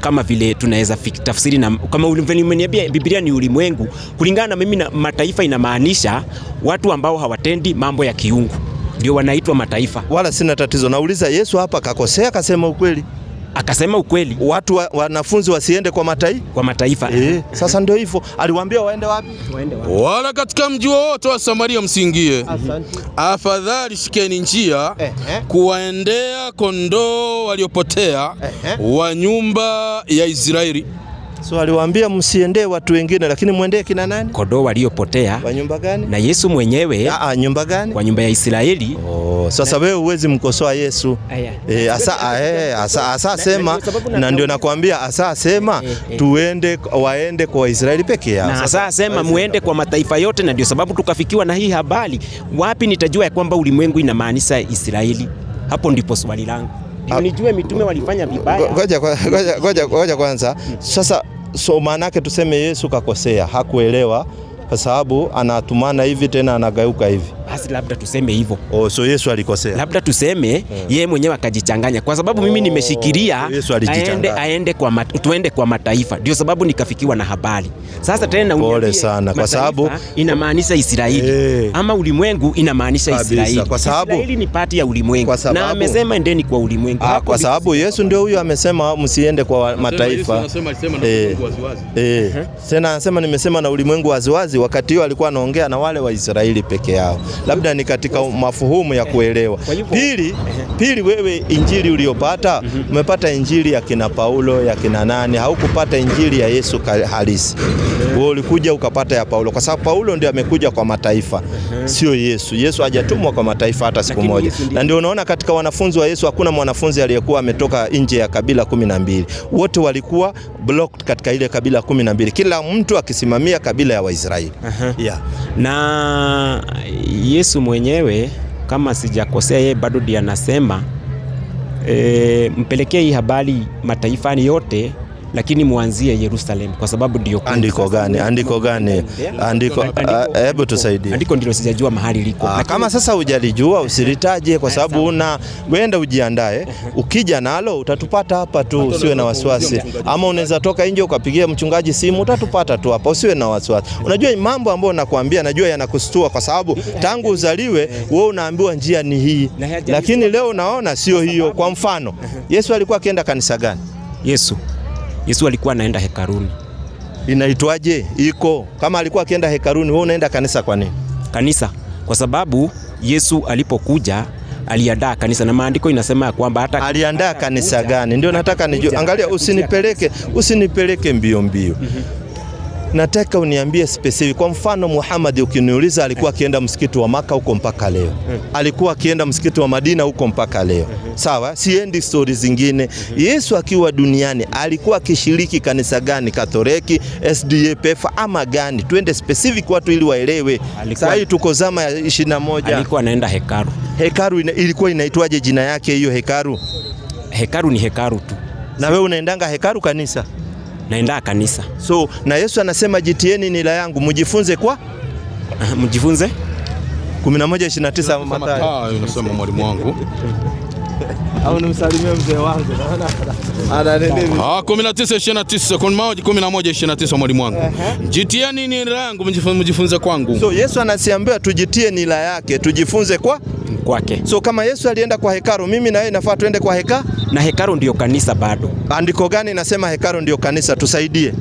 kama vile tunaweza tafsiri, na kama umeniambia Biblia ni ulimwengu, kulingana na mimi na mataifa inamaanisha watu ambao hawatendi mambo ya kiungu ndio wanaitwa mataifa. Wala sina tatizo. Nauliza, Yesu hapa kakosea? Akasema ukweli? Akasema ukweli. Watu wanafunzi wasiende kwa mataifa. Sasa ndio hivyo. Aliwaambia waende wapi? Wala katika mji wote wa Samaria msiingie. Afadhali shikeni njia kuwaendea kondoo waliopotea wa nyumba ya Israeli. So aliwaambia msiendee watu wengine, lakini muendee kina nani? Kondoo waliopotea. Wa nyumba gani? Na Yesu mwenyewe. Nyumba gani? Kwa nyumba ya Israeli. Sasa wewe huwezi mkosoa Yesu. Asa sema, na ndio nakwambia asa sema waende kwa Israeli peke yao. Na asa sema muende kwa mataifa yote, na ndio sababu tukafikiwa na hii habari. Wapi nitajua ya kwamba ulimwengu inamaanisha Israeli? Hapo ndipo swali langu. Nijue mitume walifanya vibaya. Ngoja kwanza. Sasa maana yake tuseme Yesu kakosea, hakuelewa, kwa sababu anatumana hivi tena anageuka hivi. Basi labda tuseme hivyo. So Yesu alikosea. Labda tuseme yeye mwenyewe akajichanganya, kwa sababu mimi nimeshikilia tuende kwa mataifa, ndio sababu nikafikiwa na habari. Sasa tena pole sana, kwa sababu inamaanisha Israeli ama ulimwengu inamaanisha Israeli. Kwa sababu Israeli ni pati ya ulimwengu, na amesema endeni kwa ulimwengu. Kwa sababu Yesu ndio huyo amesema msiende kwa mataifa. Tena anasema nimesema na ulimwengu waziwazi, wakati huo alikuwa anaongea na wale wa Israeli peke yao. Labda ni katika mafuhumu ya kuelewa. Pili, wewe injili uliyopata, umepata injili ya kina Paulo, ya kina nani, haukupata injili ya Yesu halisi. Wewe ulikuja ukapata ya Paulo, kwa sababu Paulo ndiye amekuja kwa mataifa, sio Yesu. Yesu hajatumwa kwa mataifa hata siku moja. Na ndio unaona katika wanafunzi wa Yesu hakuna mwanafunzi aliyekuwa ametoka nje ya kabila 12. Wote walikuwa blocked katika ile kabila 12. Kila mtu akisimamia kabila ya Waisraeli. Na Yesu mwenyewe kama sijakosea, yeye bado ndiye anasema mpelekee hii habari mataifa yote, lakini muanzie Yerusalemu, kwa sababu ndio. Andiko gani? Hebu tusaidie. Andiko ndilo sijajua mahali liko. Kama sasa hujalijua usilitaje, kwa sababu wenda ujiandae. Ukija nalo utatupata hapa tu, usiwe na wasiwasi. Ama unaweza toka nje ukapigia mchungaji simu, utatupata tu hapa, usiwe na wasiwasi. Unajua mambo ambayo nakwambia, najua yanakustua, kwa sababu tangu uzaliwe wewe unaambiwa njia ni hii, lakini leo unaona sio hiyo. Kwa mfano, Yesu alikuwa akienda kanisa gani? Yesu alikuwa anaenda hekaluni. Inaitwaje? Kama alikuwa akienda hekaluni, wewe unaenda kanisa kwa nini? Kanisa kwa sababu Yesu alipokuja aliandaa kanisa, na maandiko inasema kwamba hata aliandaa kanisa gani? Ndio nataka nijue. Angalia, usinipeleke mbio. nataka uniambie specific. Kwa mfano Muhammad ukiniuliza alikuwa akienda msikiti wa Maka huko mpaka leo. Alikuwa akienda msikiti wa Madina huko mpaka leo. Sawa, siendi stories zingine. Yesu akiwa duniani alikuwa akishiriki kanisa gani? Katoliki, SDA, PEFA ama gani? Twende specific watu ili waelewe. Sasa hii tuko zama ya 21. Alikuwa anaenda hekalu. Hekalu ilikuwa inaitwaje jina yake hiyo hekalu? Hekalu ni hekalu tu. Na wewe unaendanga hekalu kanisa? Naenda kanisa. So na Yesu anasema jitieni nila yangu mjifunze kwa mjifunze 11:29 Mathayo. Unasema mwalimu wangu. Au nimsalimie mzee wangu. Ana nini? 19:29 11:29 mwalimu wangu. Jitieni nila yangu mjifunze kwangu. So Yesu anasiambia tujitie nila yake tujifunze kwake. So kama Yesu alienda kwa hekalu, mimi na yeye nafaa tuende kwa hekalu? Na hekalu ndio kanisa bado. Andiko gani nasema hekalu ndio kanisa? Tusaidie.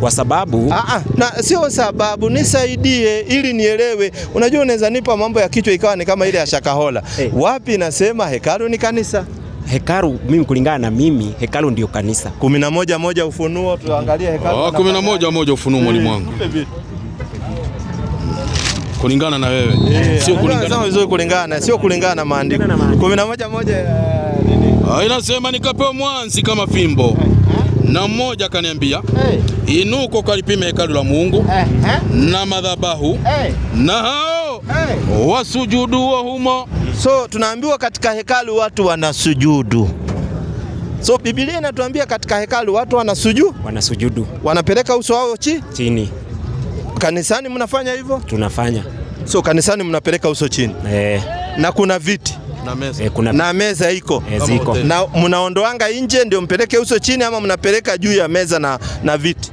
Kwa sababu na sio sababu, nisaidie ili nielewe. Unajua unaweza nipa mambo ya kichwa ikawa ni kama ile ya Shakahola. Wapi nasema hekalu ni kanisa? Hekalu mimi kulingana na mimi hekalu ndio kanisa. 11:1 Ufunuo, tuangalie hekalu. 11:1 Ufunuo mwalimu wangu. Kulingana na wewe. Sio kulingana na vizuri, kulingana sio kulingana na maandiko. 11:1 nini? Inasema nikapewa mwanzi kama fimbo. Na mmoja akaniambia, inuka ukalipime hekalu la Mungu na madhabahu na hao wasujudu humo. So tunaambiwa katika hekalu watu wanasujudu. So Biblia inatuambia katika hekalu watu wanasujudu. Wanapeleka uso wao chini. Kanisani mnafanya hivyo? Tunafanya. So kanisani mnapeleka uso chini. Na kuna viti na meza. Na meza iko. Ziko. Na mnaondoanga nje ndio mpeleke uso chini ama mnapeleka juu ya meza na viti?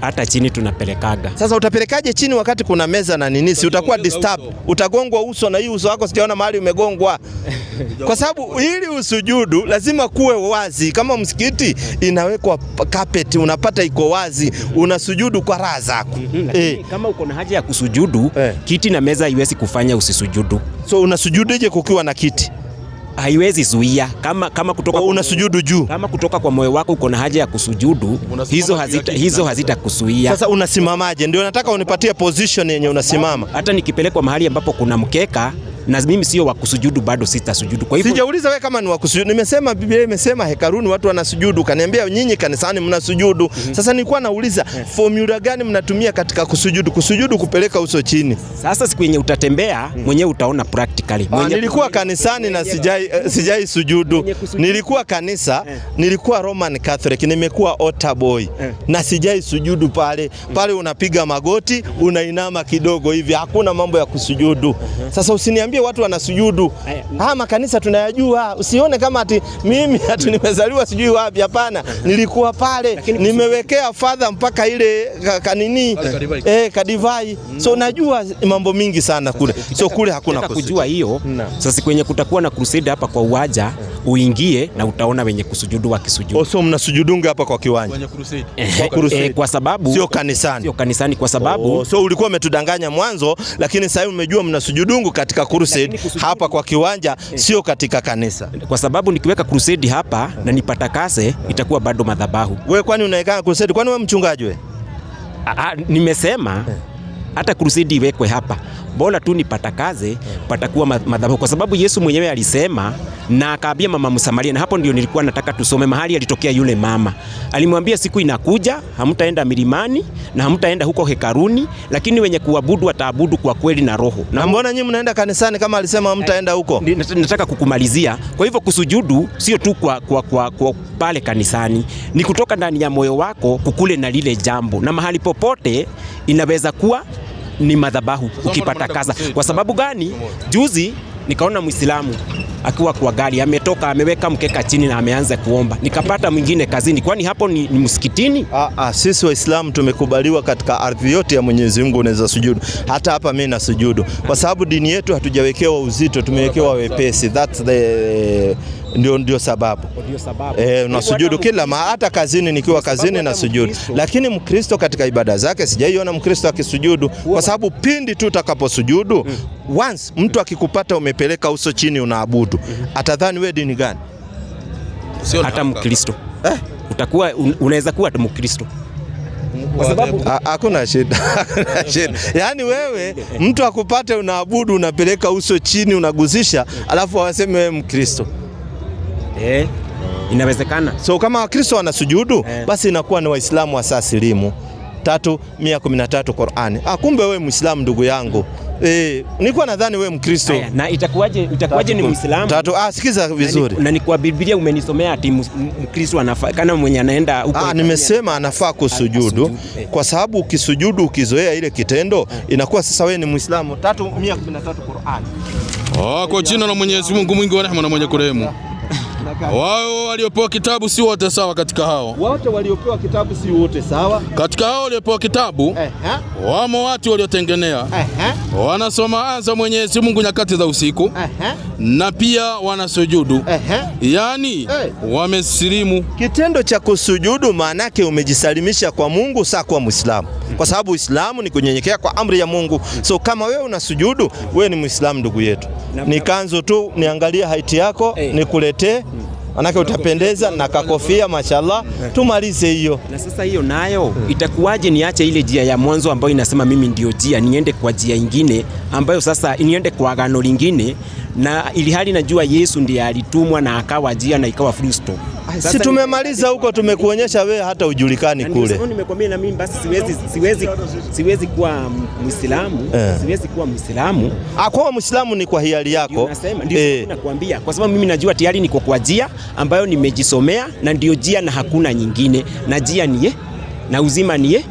Hata chini tunapelekaga. Sasa utapelekaje chini wakati kuna meza na nini? Si utakuwa disturb. Utagongwa uso na hii uso wako sijaona mahali umegongwa. Kwa sababu ili usujudu lazima kuwe wazi. Kama msikiti inawekwa carpet unapata iko wazi, unasujudu kwa raha zako. Kama uko na haja ya kusujudu, kiti na meza haiwezi kufanya usisujudu. So unasujuduje kukiwa na kiti? Haiwezi zuia kama kutoka unasujudu juu. Kama kutoka kwa moyo wako uko na haja ya kusujudu, hizo hazitakuzuia. Sasa unasimamaje? Ndio nataka unipatie position yenye unasimama. Hata nikipelekwa mahali ambapo kuna mkeka na mimi sio wa kusujudu bado sitasujudu. Kwa hivyo sijauliza wewe kama ni wa kusujudu. Nimesema Biblia imesema hekaluni watu wanasujudu. Kaniambia nyinyi kanisani mnasujudu. Sasa nilikuwa nauliza formula gani mnatumia katika kusujudu? Kusujudu kupeleka uso chini. Sasa siku yenye utatembea mwenyewe utaona practically. Nilikuwa kanisani na sijai sujudu. Nilikuwa kanisa, nilikuwa Roman Catholic, nimekuwa altar boy. Na sijai sujudu pale. Pale unapiga magoti, unainama kidogo hivi. Hakuna mambo ya kusujudu. Sasa usiniambie watu wanasujudu. Makanisa tunayajua. Usione kama ati mimi nimezaliwa sijui wapi. Hapana. Nilikuwa pale, nimewekea father mpaka ile kanini kadivai. So najua mambo mingi sana kule. So kule hakuna kujua hiyo. Sasa kwenye kutakuwa na crusade hapa kwa uwanja, uingie na utaona wenye kusujudu wakisujudu. So mnasujudunga hapa kwa kiwanja. Kwenye crusade. Kwa sababu sio kanisani. Sio kanisani kwa sababu so ulikuwa umetudanganya mwanzo, lakini sasa umejua mnasujudungu katika crusade hapa kwa kiwanja, sio katika kanisa. Kwa sababu nikiweka crusade hapa na nipatakase itakuwa bado madhabahu. Wewe kwani unaeka crusade? Kwani wewe mchungaji wewe? Nimesema hata crusade iwekwe hapa, bora tu nipatakaze, patakuwa madhabahu, kwa sababu Yesu mwenyewe alisema na akaambia mama Msamaria, na hapo ndio nilikuwa nataka tusome mahali alitokea yule mama. Alimwambia siku inakuja hamtaenda milimani na hamtaenda huko hekaruni, lakini wenye kuabudu wataabudu kwa kweli na roho. Na mbona nyinyi mnaenda kanisani kama alisema hamtaenda huko? Nataka kukumalizia. Kwa hivyo kusujudu sio tu kwa pale kanisani, ni kutoka ndani ya moyo wako kukule na lile jambo, na mahali popote inaweza kuwa ni madhabahu ukipata kaza. Kwa sababu gani? Juzi nikaona Muislamu akiwa kwa gari ametoka ameweka mkeka chini na ameanza kuomba. Nikapata mwingine kazini. Kwani hapo ni msikitini? Sisi Waislamu tumekubaliwa katika ardhi yote ya Mwenyezi Mungu unaweza sujudu. Hata hapa mimi na sujudu. Kwa sababu dini yetu hatujawekewa uzito, tumewekewa wepesi. That's the ndio sababu. Unasujudu kila hata kazini, nikiwa kazini na sujudu. Lakini Mkristo katika ibada zake sijaiona Mkristo akisujudu, kwa sababu pindi tu utakaposujudu, once mtu akikupata umepeleka uso chini unaabudu, atadhani wewe dini gani? Hata Mkristo. Utakuwa unaweza kuwa Mkristo. Kwa sababu hakuna shida. Yaani wewe mtu akupate unaabudu, unapeleka uso chini, unaguzisha, alafu waseme wewe Mkristo. Inawezekana. So kama Wakristo wanasujudu, basi inakuwa ni Waislamu wasasilimu. 3:113 Qur'ani. Kumbe wewe Muislamu ndugu yangu. Nilikuwa nadhani wewe Mkristo. Na itakuwaje ni Muislamu? Sikiza vizuri. Na ni kwa Biblia umenisomea ati Mkristo anafaa kana mwenye anaenda huko. Nimesema anafaa kusujudu kwa sababu ukisujudu ukizoea ile kitendo inakuwa sasa wewe ni Muislamu. 3:113 Qur'ani. Kwa jina la Mwenyezi Mungu mwingi wa rehema na mwenye kurehemu. Wao waliopewa kitabu si wote sawa katika hao. Wote waliopewa kitabu si wote sawa. Katika hao waliopewa kitabu wamo watu waliotengenea. Wanasoma aya za Mwenyezi Mungu nyakati za usiku. Na pia wanasujudu. Yaani wamesilimu. Kitendo cha kusujudu maana yake umejisalimisha kwa Mungu, saa kwa Muislamu. Kwa sababu Uislamu ni kunyenyekea kwa amri ya Mungu. So kama wewe unasujudu, wewe ni Muislamu ndugu yetu. Ni kanzo tu, niangalie haiti yako, nikuletee. Manake utapendeza na kakofia mashallah, tumalize hiyo. Na sasa hiyo nayo itakuwaje niache ile njia ya mwanzo ambayo inasema mimi ndio njia, niende kwa njia nyingine ambayo sasa niende kwa agano lingine, na ili hali najua Yesu ndiye alitumwa na akawa njia na ikawa full stop. Si tumemaliza huko, tumekuonyesha wewe hata ujulikani kule. Sasa nimekwambia na mimi basi siwezi kuwa Muislamu, siwezi kuwa Muislamu. Kwa Muislamu ni kwa hiari yako. Ndio nakwambia, kwa sababu mimi najua tayari niko kwa njia ambayo nimejisomea, na ndio njia na hakuna nyingine, na njia ni na uzima ni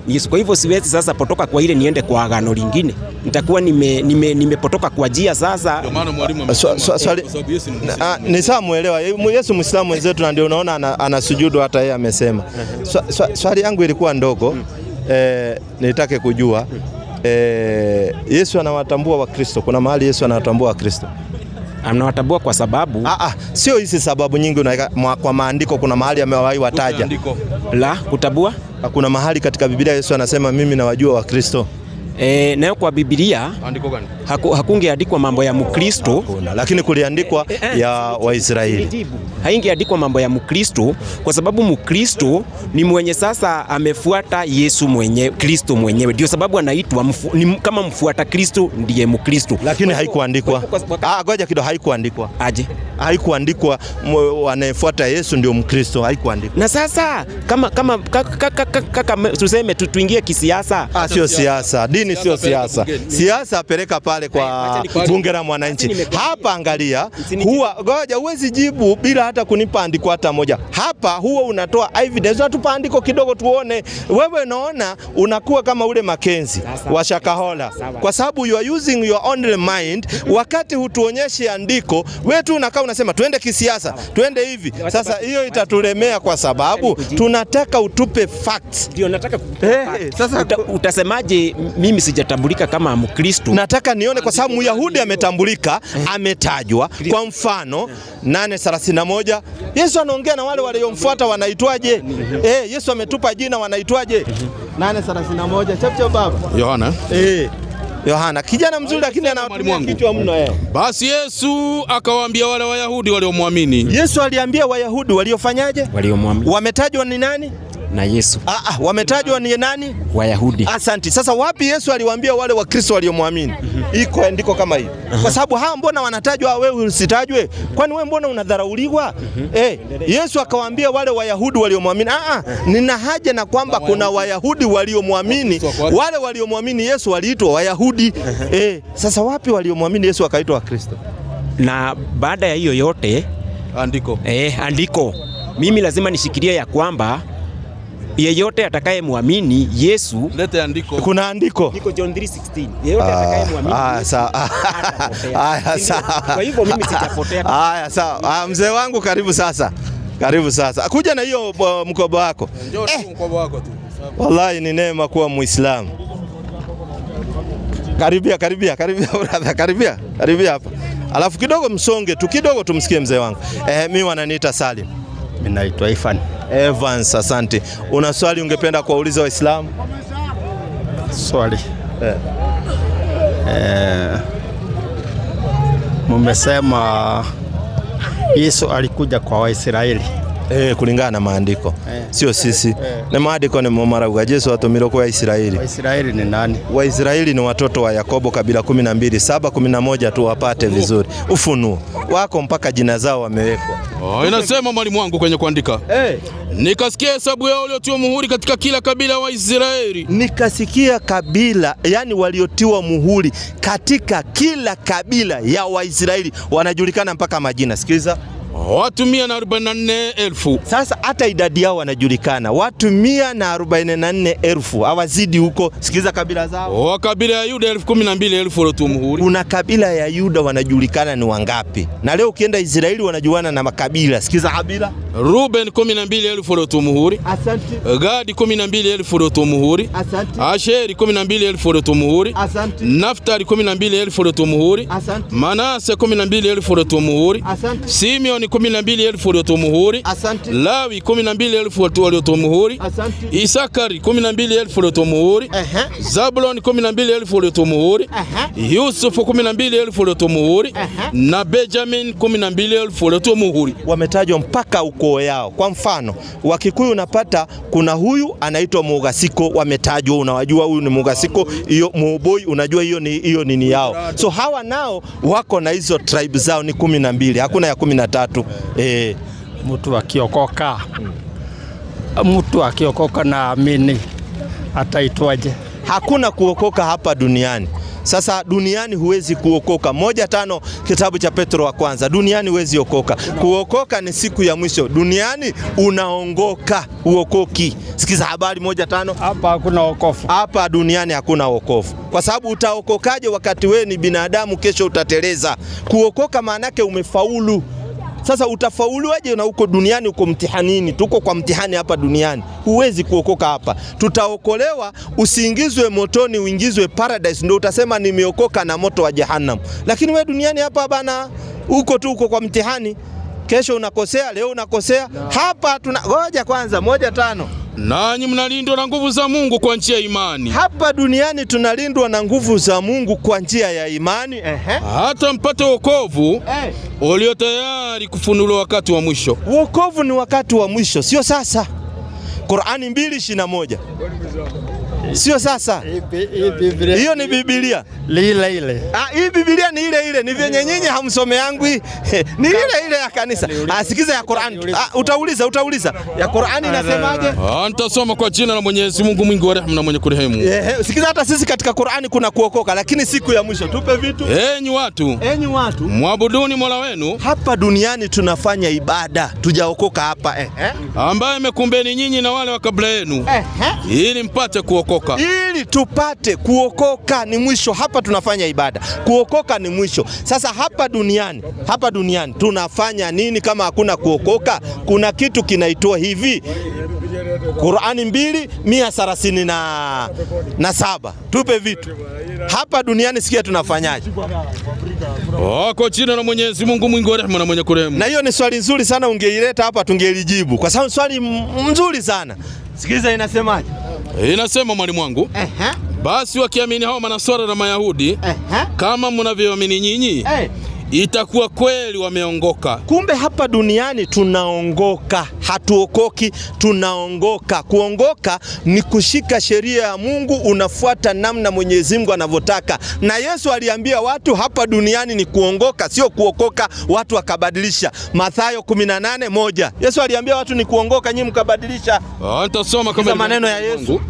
Yesu. Kwa hivyo siwezi sasa potoka kwa ile niende kwa agano lingine. Nitakuwa nimepotoka kwa njia sasa. Ndio maana mwalimu ni sawa, muelewa. Yesu Muislamu wenzetu, na ndio unaona anasujudu hata yeye amesema. Swali yangu ilikuwa ndogo. Nitake kujua Yesu anawatambua Wakristo. Kuna mahali Yesu anawatambua Wakristo? Anawatambua kwa sababu sio hizi sababu nyingi unaweka kwa maandiko. Kuna mahali amewahi wataja la kutabua. Kuna mahali katika Biblia Yesu anasema mimi nawajua Wakristo. Nayo kwa Biblia andiko gani? Hakungeandikwa mambo ya Mkristo, lakini kuliandikwa ya Waisraeli. Haingeandikwa mambo ya Mkristo kwa sababu Mkristo ni mwenye sasa amefuata Yesu Kristo mwenyewe. Ndio sababu anaitwa kama mfuata Kristo ndiye Mkristo. Lakini haikuandikwa. Ngoja kidogo, haikuandikwa. Aje? Haikuandikwa anayefuata Yesu ndio Mkristo, haikuandikwa. Na sasa kama tuseme tuingie kisiasa. Sio siasa. Dini sio siasa. Siasa peleka pale kwa bunge la mwananchi. Hapa angalia, ngoja uwezi jibu bila hata kunipa andiko hata moja. Hapa huwa unatoa evidence, unatupa andiko kidogo tuone. Wewe naona unakuwa kama ule Makenzi wa Shakahola. Kwa sababu you are using your own mind, wakati hutuonyeshe andiko, wewe tu unakaa unasema tuende kisiasa, tuende hivi. Sasa hiyo itatulemea kwa sababu tunataka utupe facts. Ndio nataka sasa utasemaje mimi sijatambulika kama Mkristo? Nataka nione kwa sababu Myahudi ametambulika, ametajwa. Kwa mfano 8:31 Yesu anaongea na wale waliomfuata wanaitwaje? Yesu ametupa jina, wanaitwaje? 8:31 chapcha baba Yohana. Yohana kijana mzuri lakini anatumia kichwa mno. Basi Yesu akawaambia wale Wayahudi waliomwamini. Yesu aliambia Wayahudi waliofanyaje? Waliomwamini. Wametajwa ni nani? Na Yesu. Wametajwa ni nani? Wayahudi. Asante. Sasa wapi Yesu aliwaambia wale Wakristo waliomwamini? Iko andiko kama hili. Kwa sababu hao mbona wanatajwa, wewe usitajwe? Kwani wewe mbona unadharauliwa? Yesu akawaambia wale Wayahudi waliomwamini. Nina haja na kwamba kuna Wayahudi waliomwamini. Wale waliomwamini Yesu waliitwa Wayahudi. Sasa wapi waliomwamini Yesu wakaitwa Wakristo? Na baada ya hiyo yote andiko. Mimi lazima nishikilie ya kwamba yeyote atakayemwamini Yesu, lete andiko. Kuna andiko. Niko John 3:16. Yeyote atakayemwamini. Sawa. Kwa hivyo mimi sitapotea. Sawa. Mzee wangu karibu sasa. Kuja na hiyo mkoba wako. Njoo mkoba wako tu. Wallahi ni neema kuwa Muislamu. Karibia brother, karibia hapa. Alafu kidogo msonge tu kidogo tumsikie mzee wangu. Mimi wananiita Salim. Mimi naitwa Evans, asante. Una swali ungependa kuwauliza Waislamu? Swali. Mumesema Yesu alikuja kwa Waisraeli. kulingana na maandiko. Sio sisi. Na maandiko ni mumaraga Yesu atumire kwa Israeli. Waisraeli ni nani? Waisraeli ni watoto wa Yakobo kabila 12, 7:11 tu wapate vizuri. Ufunuo wako mpaka jina zao wamewekwa. Inasema mwalimu wangu kwenye kuandika. Nikasikia hesabu yao waliotiwa muhuri katika kila kabila wa Israeli. Nikasikia kabila, yani waliotiwa muhuri katika kila kabila ya Waisraeli wanajulikana mpaka majina. Sikiliza. Watu 144,000. Sasa hata idadi yao wanajulikana. Watu 144,000 hawazidi huko. Sikiliza kabila zao. Kabila ya Yuda 12,000 waliotiwa muhuri. Kuna kabila ya Yuda wanajulikana ni wangapi? Na leo ukienda Israeli wanajuana na makabila. Sikiliza kabila. Ruben 12,000 waliotiwa muhuri. Asante. Gadi 12,000 waliotiwa muhuri. Asante. Asheri 12,000 waliotiwa muhuri. Asante. Naftali 12,000 waliotiwa muhuri. Asante. Manase 12,000 waliotiwa muhuri. Asante. Simeoni 12,000 waliotiwa muhuri. Asante. Lawi 12,000 waliotiwa muhuri. Asante. Isakari 12,000 waliotiwa muhuri. Zabuloni 12,000 waliotiwa muhuri. Yusufu 12,000 waliotiwa muhuri. Na Benjamin 12,000 waliotiwa muhuri. Wametajwa mpaka ukoo yao. Kwa mfano, Wakikuyu unapata kuna huyu anaitwa Mugasiko, wametajwa, unawajua huyu ni Mugasiko, hiyo Muboi unajua hiyo ni yao. So hawa nao wako na hizo tribe zao ni 12, hakuna ya 13. Mtu akiokoka na amini ataitwaje? Hakuna kuokoka hapa duniani. Sasa duniani huwezi kuokoka. 1:5 kitabu cha Petro wa kwanza. Duniani huwezi okoka. Kuokoka ni siku ya mwisho. Duniani unaongoka, uokoki. Sikiza habari 1:5. Hapa hakuna wokovu. Hapa duniani hakuna wokovu. Kwa sababu utaokokaje wakati wewe ni binadamu, kesho utateleza. Kuokoka maana yake umefaulu. Sasa utafauluaje na uko duniani, uko mtihanini? Tuko kwa mtihani hapa duniani. Huwezi kuokoka hapa. Tutaokolewa, usiingizwe motoni, uingizwe paradise, ndio utasema nimeokoka na moto wa jehanamu. Lakini we duniani hapa bana, uko tu uko kwa mtihani. Kesho unakosea, leo unakosea. Hapa ngoja kwanza 1:5. Nanyi mnalindwa na nguvu za Mungu kwa njia ya imani. Hapa duniani tunalindwa na nguvu za Mungu kwa njia ya imani. Hata mpate wokovu ulio tayari kufunuliwa wakati wa mwisho. Wokovu ni wakati wa mwisho, sio sasa. Qur'ani 2:21. Sio sasa. Hiyo ni Biblia. Ile. Hii Biblia ni ile. Ni vyenye nyinyi hamsome yangu hii. Ni ile ya kanisa. Sikiza ya Qur'an. Utauliza. Ya Qur'ani inasemaje? Nitasoma kwa jina la Mwenyezi Mungu mwingi wa rehema na mwenye kurehemu. Sikiza, hata sisi katika Qur'ani kuna kuokoka, lakini siku ya mwisho tupe vitu. Enyi watu, mwabuduni Mola wenu. Hapa duniani tunafanya ibada, tujaokoka hapa. Ambaye amekumbeni nyinyi na wale wa kabla yenu. Ili mpate kuokoka. Ili tupate kuokoka ni mwisho. Hapa tunafanya ibada, kuokoka ni mwisho. Sasa hapa duniani tunafanya nini kama hakuna kuokoka? Kuna kitu kinaitwa hivi, Qur'ani 2:137. Tupe vitu hapa duniani, sikia tunafanyaje? Kwa jina la Mwenyezi Mungu mwingi wa rehema na mwenye kurehemu. Na hiyo ni swali nzuri sana, ungeileta hapa tungelijibu, kwa sababu swali nzuri sana. Sikiliza inasemaje? Inasema mwalimu wangu. Basi wakiamini hao Manaswara na Mayahudi kama mnavyoamini nyinyi, itakuwa kweli wameongoka. Kumbe hapa duniani tunaongoka, hatuokoki, tunaongoka. Kuongoka ni kushika sheria ya Mungu, unafuata namna Mwenyezi Mungu anavyotaka. Na Yesu aliambia watu hapa duniani ni kuongoka, sio kuokoka. Watu wakabadilisha. Mathayo 18:1. Yesu aliambia watu ni kuongoka, nyinyi mkabadilisha. Nitasoma kama maneno ya Yesu.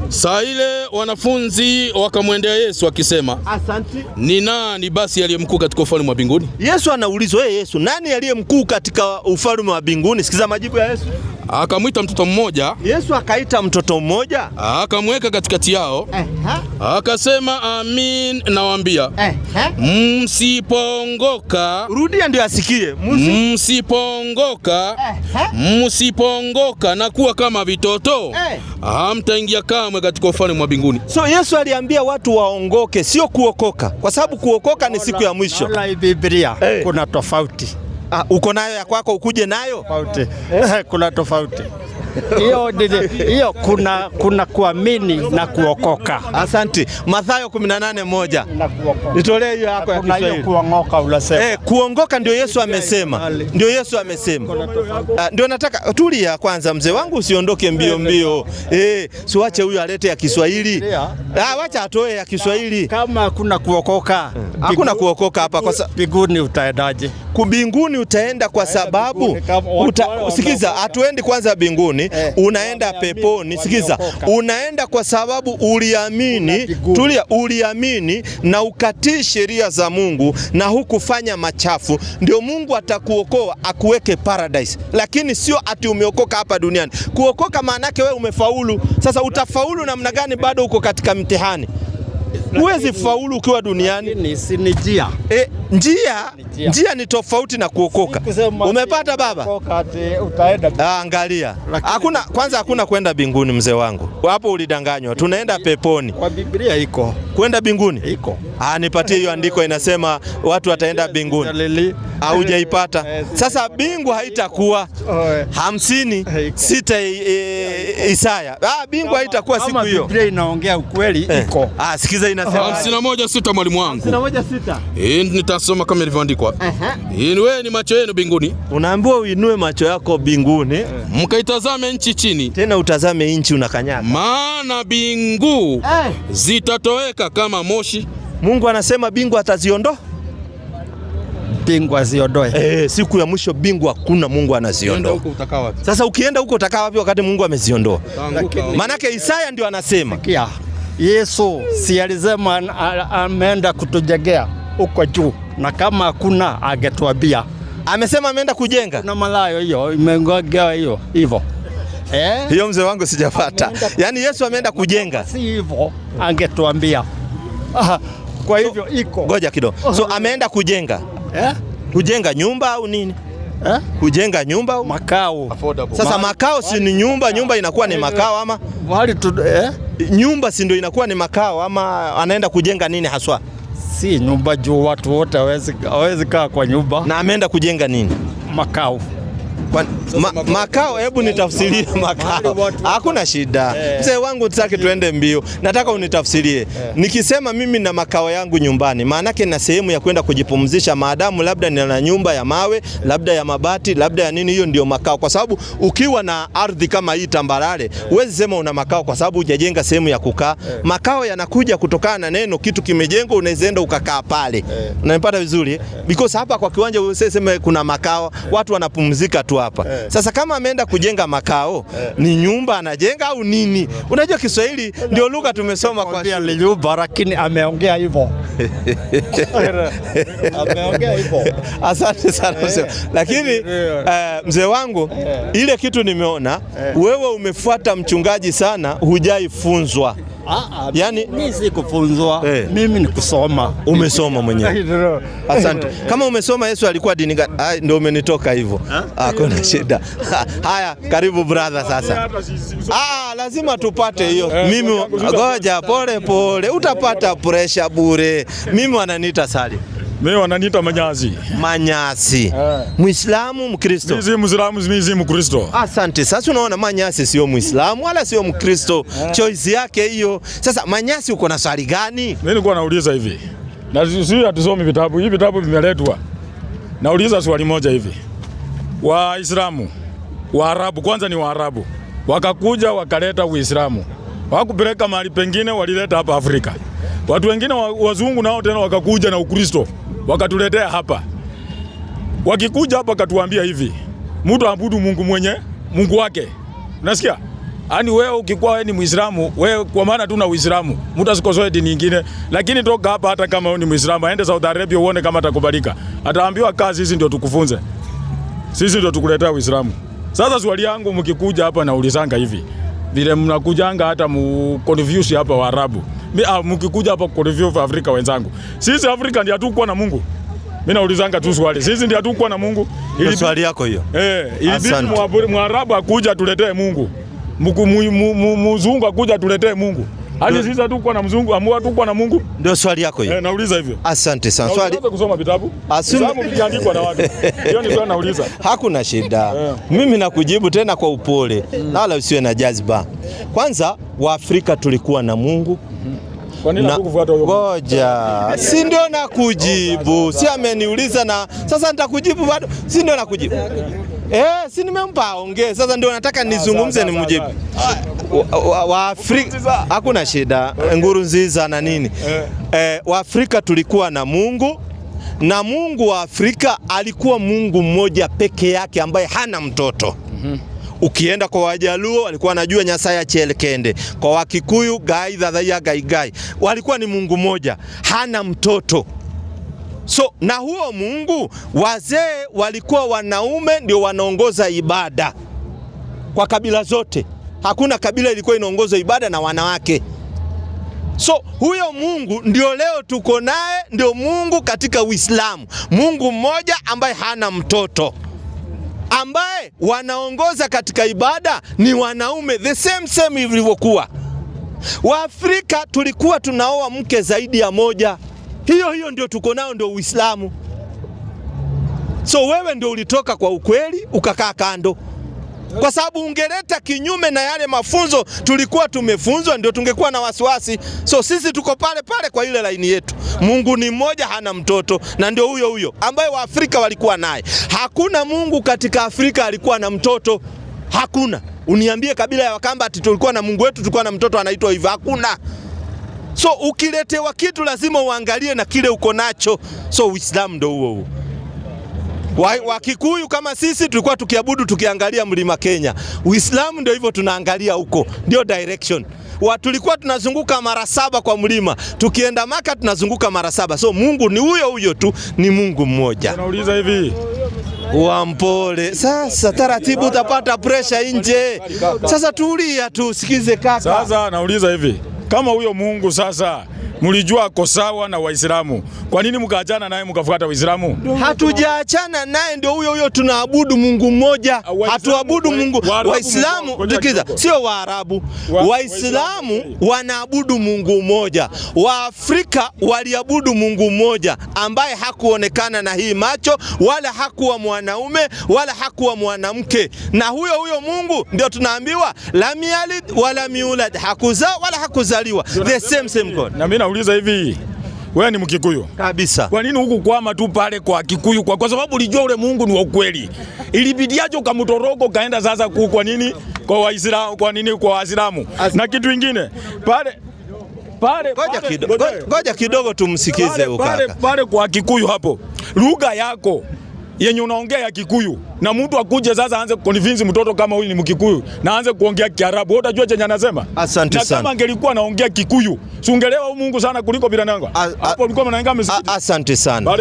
Saa ile wanafunzi wakamwendea Yesu akisema, asante, ni nani basi aliye mkuu katika ufalme wa mbinguni? Yesu anaulizwa, Yesu, nani aliye mkuu katika ufalme wa mbinguni? Sikiza majibu ya Yesu. Akamwita mtoto mmoja. Yesu akaita mtoto mmoja, akamweka katikati yao. Akasema, amin nawaambia, msipoongoka. Rudia ndio asikie. Msipoongoka na kuwa kama vitoto, hamtaingia kamwe katika ufalme wa mbinguni. So Yesu aliambia watu waongoke, sio kuokoka, kwa sababu kuokoka ni siku ya mwisho. Wala Biblia kuna tofauti. Uko nayo ya kwako, ukuje nayo? Tofauti. Kuna tofauti. Hiyo kuna kuamini na kuokoka. Asante. Mathayo 18:1. Nitolee hiyo yako ya Kiswahili. Kuongoka unasema. Kuongoka ndio Yesu amesema. Ndio Yesu amesema. Ndio nataka tulia kwanza mzee wangu usiondoke mbio mbio. Siwache huyu alete ya Kiswahili. Wacha atoe ya Kiswahili. Kama hakuna kuokoka. Hakuna kuokoka hapa kwa sababu mbinguni utaendaje? Mbinguni utaenda kwa sababu sikiza, hatuendi kwanza mbinguni, unaenda peponi. Sikiza, unaenda kwa sababu uliamini, tulia, uliamini na ukatii sheria za Mungu na hukufanya machafu, ndio Mungu atakuokoa akuweke paradise. Lakini sio ati umeokoka hapa duniani. Kuokoka maana yake wewe umefaulu. Sasa utafaulu namna gani bado uko katika mtihani? Huwezi faulu ukiwa duniani. Ni njia. Njia ni tofauti na kuokoka. Umepata baba? Angalia. Hakuna kwenda mbinguni mzee wangu. Hapo ulidanganywa. Tunaenda peponi. Kwa Biblia iko. Kwenda mbinguni? Iko. Nipatie hiyo andiko inasema watu wataenda mbinguni. Haujaipata. Sasa mbingu haitakuwa 50:6 Isaya. Mbingu haitakuwa siku hiyo. Biblia inaongea ukweli iko. Sikiza inasema 51:6 mwalimu wangu. 51:6. Nitasoma kama ilivyoandikwa. Wewe ni macho yenu mbinguni. Unaambiwa uinue macho yako mbinguni, mkaitazame nchi chini. Tena utazame nchi unakanyaga. Maana bingu zitatoweka kama moshi. Mungu anasema bingu ataziondoa. Bingu aziondoe. Siku ya mwisho bingu hakuna, Mungu anaziondoa. Sasa ukienda huko utakaa wapi wakati Mungu ameziiondoa? Manake Isaya ndio anasema. Yesu si alisema ameenda kutujengea huko juu, na kama hakuna angetuambia. Amesema ameenda kujenga. Kuna malayo hiyo imengogewa hiyo hivyo. Hiyo mzee wangu sijapata. Yaani Yesu ameenda kujenga. Si hivyo angetuambia. Kwa hivyo iko. Ngoja kidogo. So ameenda kujenga. Kujenga nyumba au nini? Kujenga nyumba au makao? Sasa makao si ni nyumba? Nyumba inakuwa ni makao ama? Nyumba si ndio inakuwa ni makao ama anaenda kujenga nini haswa? Si nyumba juu watu wote hawezi kaa kwa nyumba. Na ameenda kujenga nini? Makao. Makao, hebu nitafsirie makao. Hakuna shida. Mzee wangu tutaki tuende mbio. Nataka unitafsirie. Nikisema mimi na makao yangu nyumbani, maana yake na sehemu ya kwenda kujipumzisha, maadamu labda nina nyumba ya mawe, labda ya mabati, labda ya nini, hiyo ndio makao. Kwa sababu ukiwa na ardhi kama hii tambarare, huwezi sema una makao kwa sababu hujajenga sehemu ya kukaa. Makao yanakuja kutokana na neno, kitu kimejengwa unaweza enda ukakaa pale. Unanipata vizuri? Because hapa kwa kiwanja usiseme kuna makao, watu wanapumzika tu hapa. Sasa kama ameenda kujenga makao, ni nyumba anajenga au nini? Unajua Kiswahili ndio lugha tumesoma kwa shule. Nyumba, lakini ameongea hivyo. Ameongea hivyo. Asante sana mzee. Lakini mzee wangu, ile kitu nimeona, wewe umefuata mchungaji sana, hujaifunzwa. Yani mimi si kufunzwa, mimi ni kusoma. Umesoma mwenyewe. Asante. Kama umesoma Yesu alikuwa dini gani? Ndio umenitoka hivyo. Hakuna shida. Haya, karibu brother sasa. Lazima tupate hiyo. Mimi ngoja pole, utapata pressure bure. Mimi wananiita Sali. Mimi wananiita Manyasi. Manyasi. Muislamu, Mkristo? Mimi si Muislamu, mimi si Mkristo. Asante. Sasa unaona Manyasi sio Muislamu wala sio Mkristo. Choice yake hiyo. Sasa Manyasi uko na swali gani? Mimi nilikuwa nauliza hivi. Na sisi hatusomi vitabu. Hivi vitabu vimeletwa. Nauliza swali moja hivi. Waislamu, Waarabu, kwanza ni Waarabu. Wakakuja wakaleta Uislamu. Wakupeleka mahali pengine walileta hapa Afrika. Watu wengine wazungu nao tena wakakuja na Ukristo, wakatuletea hapa. Wakikuja hapa katuambia hivi, mtu aabudu Mungu wake. Unasikia? Yaani wewe ukikuwa wewe ni Muislamu, wewe kwa maana tu na Uislamu, mtu asikosoe dini nyingine, lakini toka hapa hata kama wewe ni Muislamu, aende Saudi Arabia uone kama atakubalika. Ataambiwa kazi hizi ndio tukufunze. Sisi ndio tukuletea Uislamu. Sasa swali yangu mkikuja hapa na ulizanga hivi, vile mnakujanga hata mconfuse hapa Waarabu. Mkikuja hapa kureview Afrika wenzangu. Sisi Afrika ndio hatukuwa na Mungu. Mimi naulizanga tu swali. Sisi ndio hatukuwa na Mungu. Ili swali yako hiyo. Ilibidi Mwarabu akuja tuletee Mungu. Mzungu akuja tuletee Mungu. Hadi sisi hatukuwa na mzungu, amua tukuwa na Mungu. Ndio swali yako hiyo. Nauliza hivyo. Asante sana. Swali. Unaweza kusoma vitabu? Vitabu viliandikwa na watu. Hiyo ni swali nauliza. Hakuna shida. Mimi nakujibu tena kwa upole. Wala usiwe na jazba. Kwanza Waafrika tulikuwa na Mungu. Kwa nini hatukufuata huyo? Ngoja. Si ndio nakujibu. Si ameniuliza na sasa nitakujibu bado. Si ndio nakujibu. Si nimempa ongee. Sasa ndio nataka nizungumze nimjibu. Waafrika hakuna shida. Nkurunziza na nini? Waafrika tulikuwa na Mungu. Na Mungu wa Afrika alikuwa Mungu mmoja peke yake ambaye hana mtoto. Ukienda kwa Wajaluo walikuwa wanajua Nyasaye Achelekende, kwa Wakikuyu Gai Thathaiya Gai Gai. Walikuwa ni Mungu mmoja, hana mtoto. So na huo Mungu, wazee walikuwa wanaume ndio wanaongoza ibada. Kwa kabila zote, hakuna kabila ilikuwa inaongoza ibada na wanawake. So huyo Mungu ndio leo tuko naye, ndio Mungu katika Uislamu. Mungu mmoja ambaye hana mtoto, ambaye wanaongoza katika ibada ni wanaume, the same ilivyokuwa. Waafrika tulikuwa tunaoa mke zaidi ya moja. Hiyo ndio tuko nao, ndio Uislamu. So wewe ndio ulitoka kwa ukweli ukakaa kando. Kwa sababu ungeleta kinyume na yale mafunzo tulikuwa tumefunzwa, ndio tungekuwa na wasiwasi. So sisi tuko pale pale kwa ile laini yetu. Mungu ni mmoja, hana mtoto, na ndio huyo ambaye Waafrika walikuwa naye. Hakuna Mungu katika Afrika alikuwa na mtoto. Hakuna. Uniambie kabila ya Wakamba ati tulikuwa na Mungu wetu tulikuwa na mtoto anaitwa hivyo. Hakuna. So ukiletewa kitu lazima uangalie na kile uko nacho. So Uislamu ndio huo. Wakikuyu kama sisi tulikuwa tukiabudu tukiangalia mlima Kenya. Uislamu ndio hivyo, tunaangalia huko, ndio direction. Tulikuwa tunazunguka mara 7 kwa mlima, tukienda Maka tunazunguka mara 7. So Mungu ni huyo tu, ni Mungu mmoja. Unauliza hivi, Wampole. Sasa taratibu utapata pressure nje. Sasa tulia tu, sikize kaka. Sasa nauliza hivi, kama huyo Mungu sasa mlijua ako sawa na Waislamu, kwa nini mkaachana naye mkafuata Waislamu? Hatujaachana naye, ndio huyo tunaabudu Mungu mmoja. Hatuabudu Mungu Waislamu, tukiza sio Waarabu. Waislamu wanaabudu Mungu mmoja. Waafrika waliabudu Mungu mmoja ambaye hakuonekana na hii macho, wala hakuwa mwanaume wala hakuwa mwanamke. Na huyo Mungu ndio tunaambiwa lam yalid wala miulad, hakuzaa wala hakuzaliwa. The same God. Na mimi nauliza hivi, wewe ni Mkikuyu kabisa, kwa nini huku kwama tu pale kwa Kikuyu? Kwa sababu ulijua ule Mungu ni wa ukweli. Ilibidiaje ukamtoroko kaenda sasa kwa nini kwa Waislamu? Kwa nini kwa Waislamu? Na kitu kingine pale ngoja kidogo tumsikize huko pale kwa Kikuyu hapo, lugha yako yenye unaongea ya Kikuyu, na mtu akuje sasa aanze convince mtoto kama huyu ni Mkikuyu na aanze kuongea Kiarabu, wewe utajua chenye anasema? Asante sana. Na kama angelikuwa anaongea Kikuyu, si ungelewa Mungu sana kuliko bila nanga. Hapo mlikuwa mnaingia msikiti. Asante sana.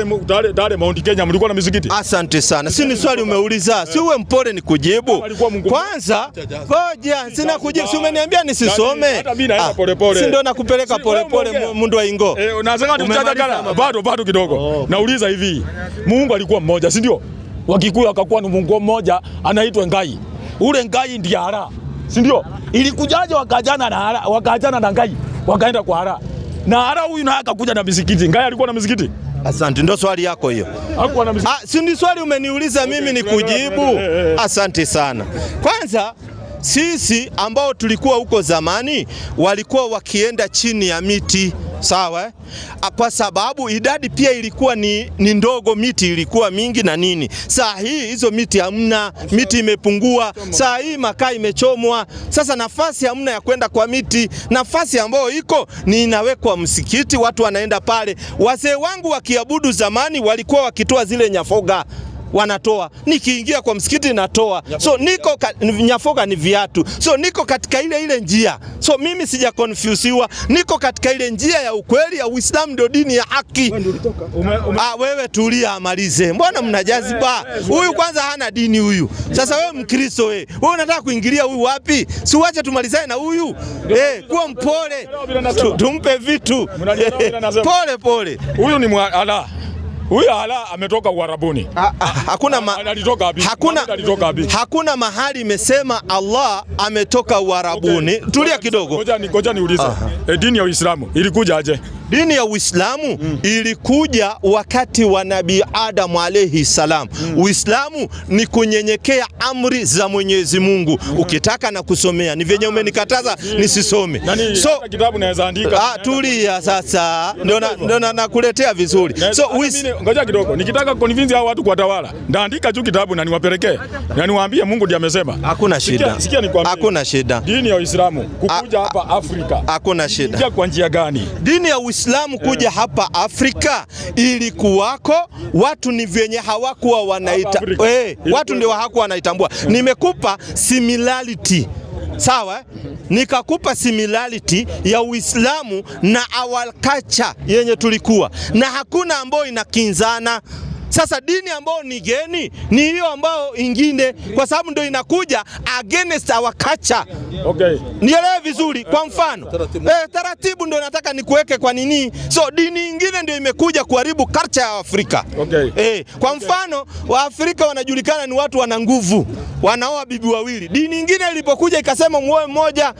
Dale Mount Kenya mlikuwa na msikiti. Asante sana. Si ni swali umeuliza, si uwe mpole ni kujibu. Kwanza ngoja, sina kujibu. Si umeniambia nisisome? Hata mimi naenda polepole. Si ndio nakupeleka polepole mundu wa ingo. Unasema tuchaja kana bado kidogo. Nauliza hivi, Mungu alikuwa mmoja, si ndio? Wakikuyu akakuwa ni Mungu mmoja anaitwa Ngai. Ule Ngai ndiye Ara, si ndio? Ilikujaje wakaachana na Ara, wakaachana na Ngai, wakaenda kwa Ara. Na Ara huyu naye akakuja na msikiti. Ngai alikuwa na msikiti? Asante, ndio swali yako hiyo. Hakuwa na msikiti. Si ndio swali umeniuliza mimi ni kujibu. Asante sana. Kwanza sisi ambao tulikuwa huko zamani walikuwa wakienda chini ya miti, sawa? Kwa sababu idadi pia ilikuwa ni ndogo, miti ilikuwa mingi na nini. Saa hii hizo miti hamna, miti imepungua. Saa hii makaa imechomwa. Sasa nafasi hamna ya kwenda kwa miti. Nafasi ambayo iko ni inawekwa msikiti, watu wanaenda pale. Wazee wangu wakiabudu zamani walikuwa wakitoa zile nyafoga, wanatoa. Nikiingia kwa msikiti natoa. So niko nyafoga ni viatu. So niko katika ile njia. So mimi sija confusiwa. Niko katika ile njia ya ukweli ya Uislamu, ndio dini ya haki. Wewe tulia amalize. Mbona mnajaziba? Huyu kwanza hana dini huyu. Sasa wewe Mkristo wewe unataka kuingilia huyu wapi? Si uache tumalizane na huyu. Kuwa mpole. Tumpe vitu. Pole. Huyu ni Allah. Huyu Allah ametoka Uarabuni. Hakuna mahali imesema Allah ametoka Uarabuni. Okay. Tulia kidogo. Ngoja niulize. Dini ya Uislamu ilikuja aje? Dini ya Uislamu ilikuja wakati wa Nabii Adam alayhi salam. Uislamu ni kunyenyekea amri za Mwenyezi Mungu. Ukitaka na kusomea, ni venye umenikataza nisisome. So kitabu naweza andika. Tulia sasa. Ndio nakuletea vizuri. Ngoja kidogo. Nikitaka convince hao watu kuwatawala, ndaandika tu kitabu na niwapelekee. Na niwaambie Mungu ndiye amesema. Hakuna shida. Sikia nikwambie. Hakuna shida. Dini ya Uislamu kukuja hapa Afrika. Hakuna shida. Kuja kwa njia gani? Dini ya Uislamu kuja hapa Afrika ilikuwako, watu ni venye hawakuwa wanaita. Watu ndio hawakuwa wanaitambua. Nimekupa similarity. Sawa? Nikakupa similarity ya Uislamu na our culture yenye tulikuwa. Na hakuna ambayo inakinzana. Sasa dini ambayo ni geni ni hiyo ambayo ingine, kwa sababu ndio inakuja against our culture. Okay. Nielewe vizuri. Kwa mfano, taratibu ndio nataka nikuweke kwa nini. So dini ingine ndio imekuja kuharibu culture ya Afrika. Okay. Kwa mfano, Waafrika wanajulikana ni watu wana nguvu, wanaoa bibi wawili. Dini ingine ilipokuja ikasema muoe mmoja.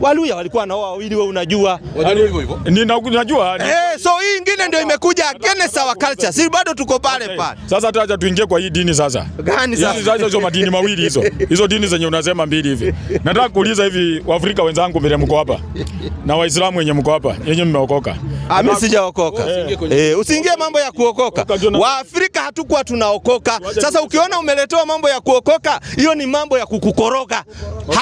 Waluya walikuwa wanaoa wawili, wewe unajua. Ninajua. So hii ingine ndio imekuja against our culture. Sisi bado tuko pale pale. Sasa tuacha tuingie kwa hii dini sasa. Gani sasa? Hizo madini mawili hizo. Hizo dini zenye unasema mbili hivi. Nataka kuuliza hivi, Waafrika wenzangu vile mko hapa na Waislamu wenye mko hapa, yenye mmeokoka. Mimi sijaokoka. Usiingie mambo ya kuokoka. Waafrika hatukuwa tunaokoka. Sasa ukiona umeletewa mambo ya kuokoka, hiyo ni mambo ya kukukoroga.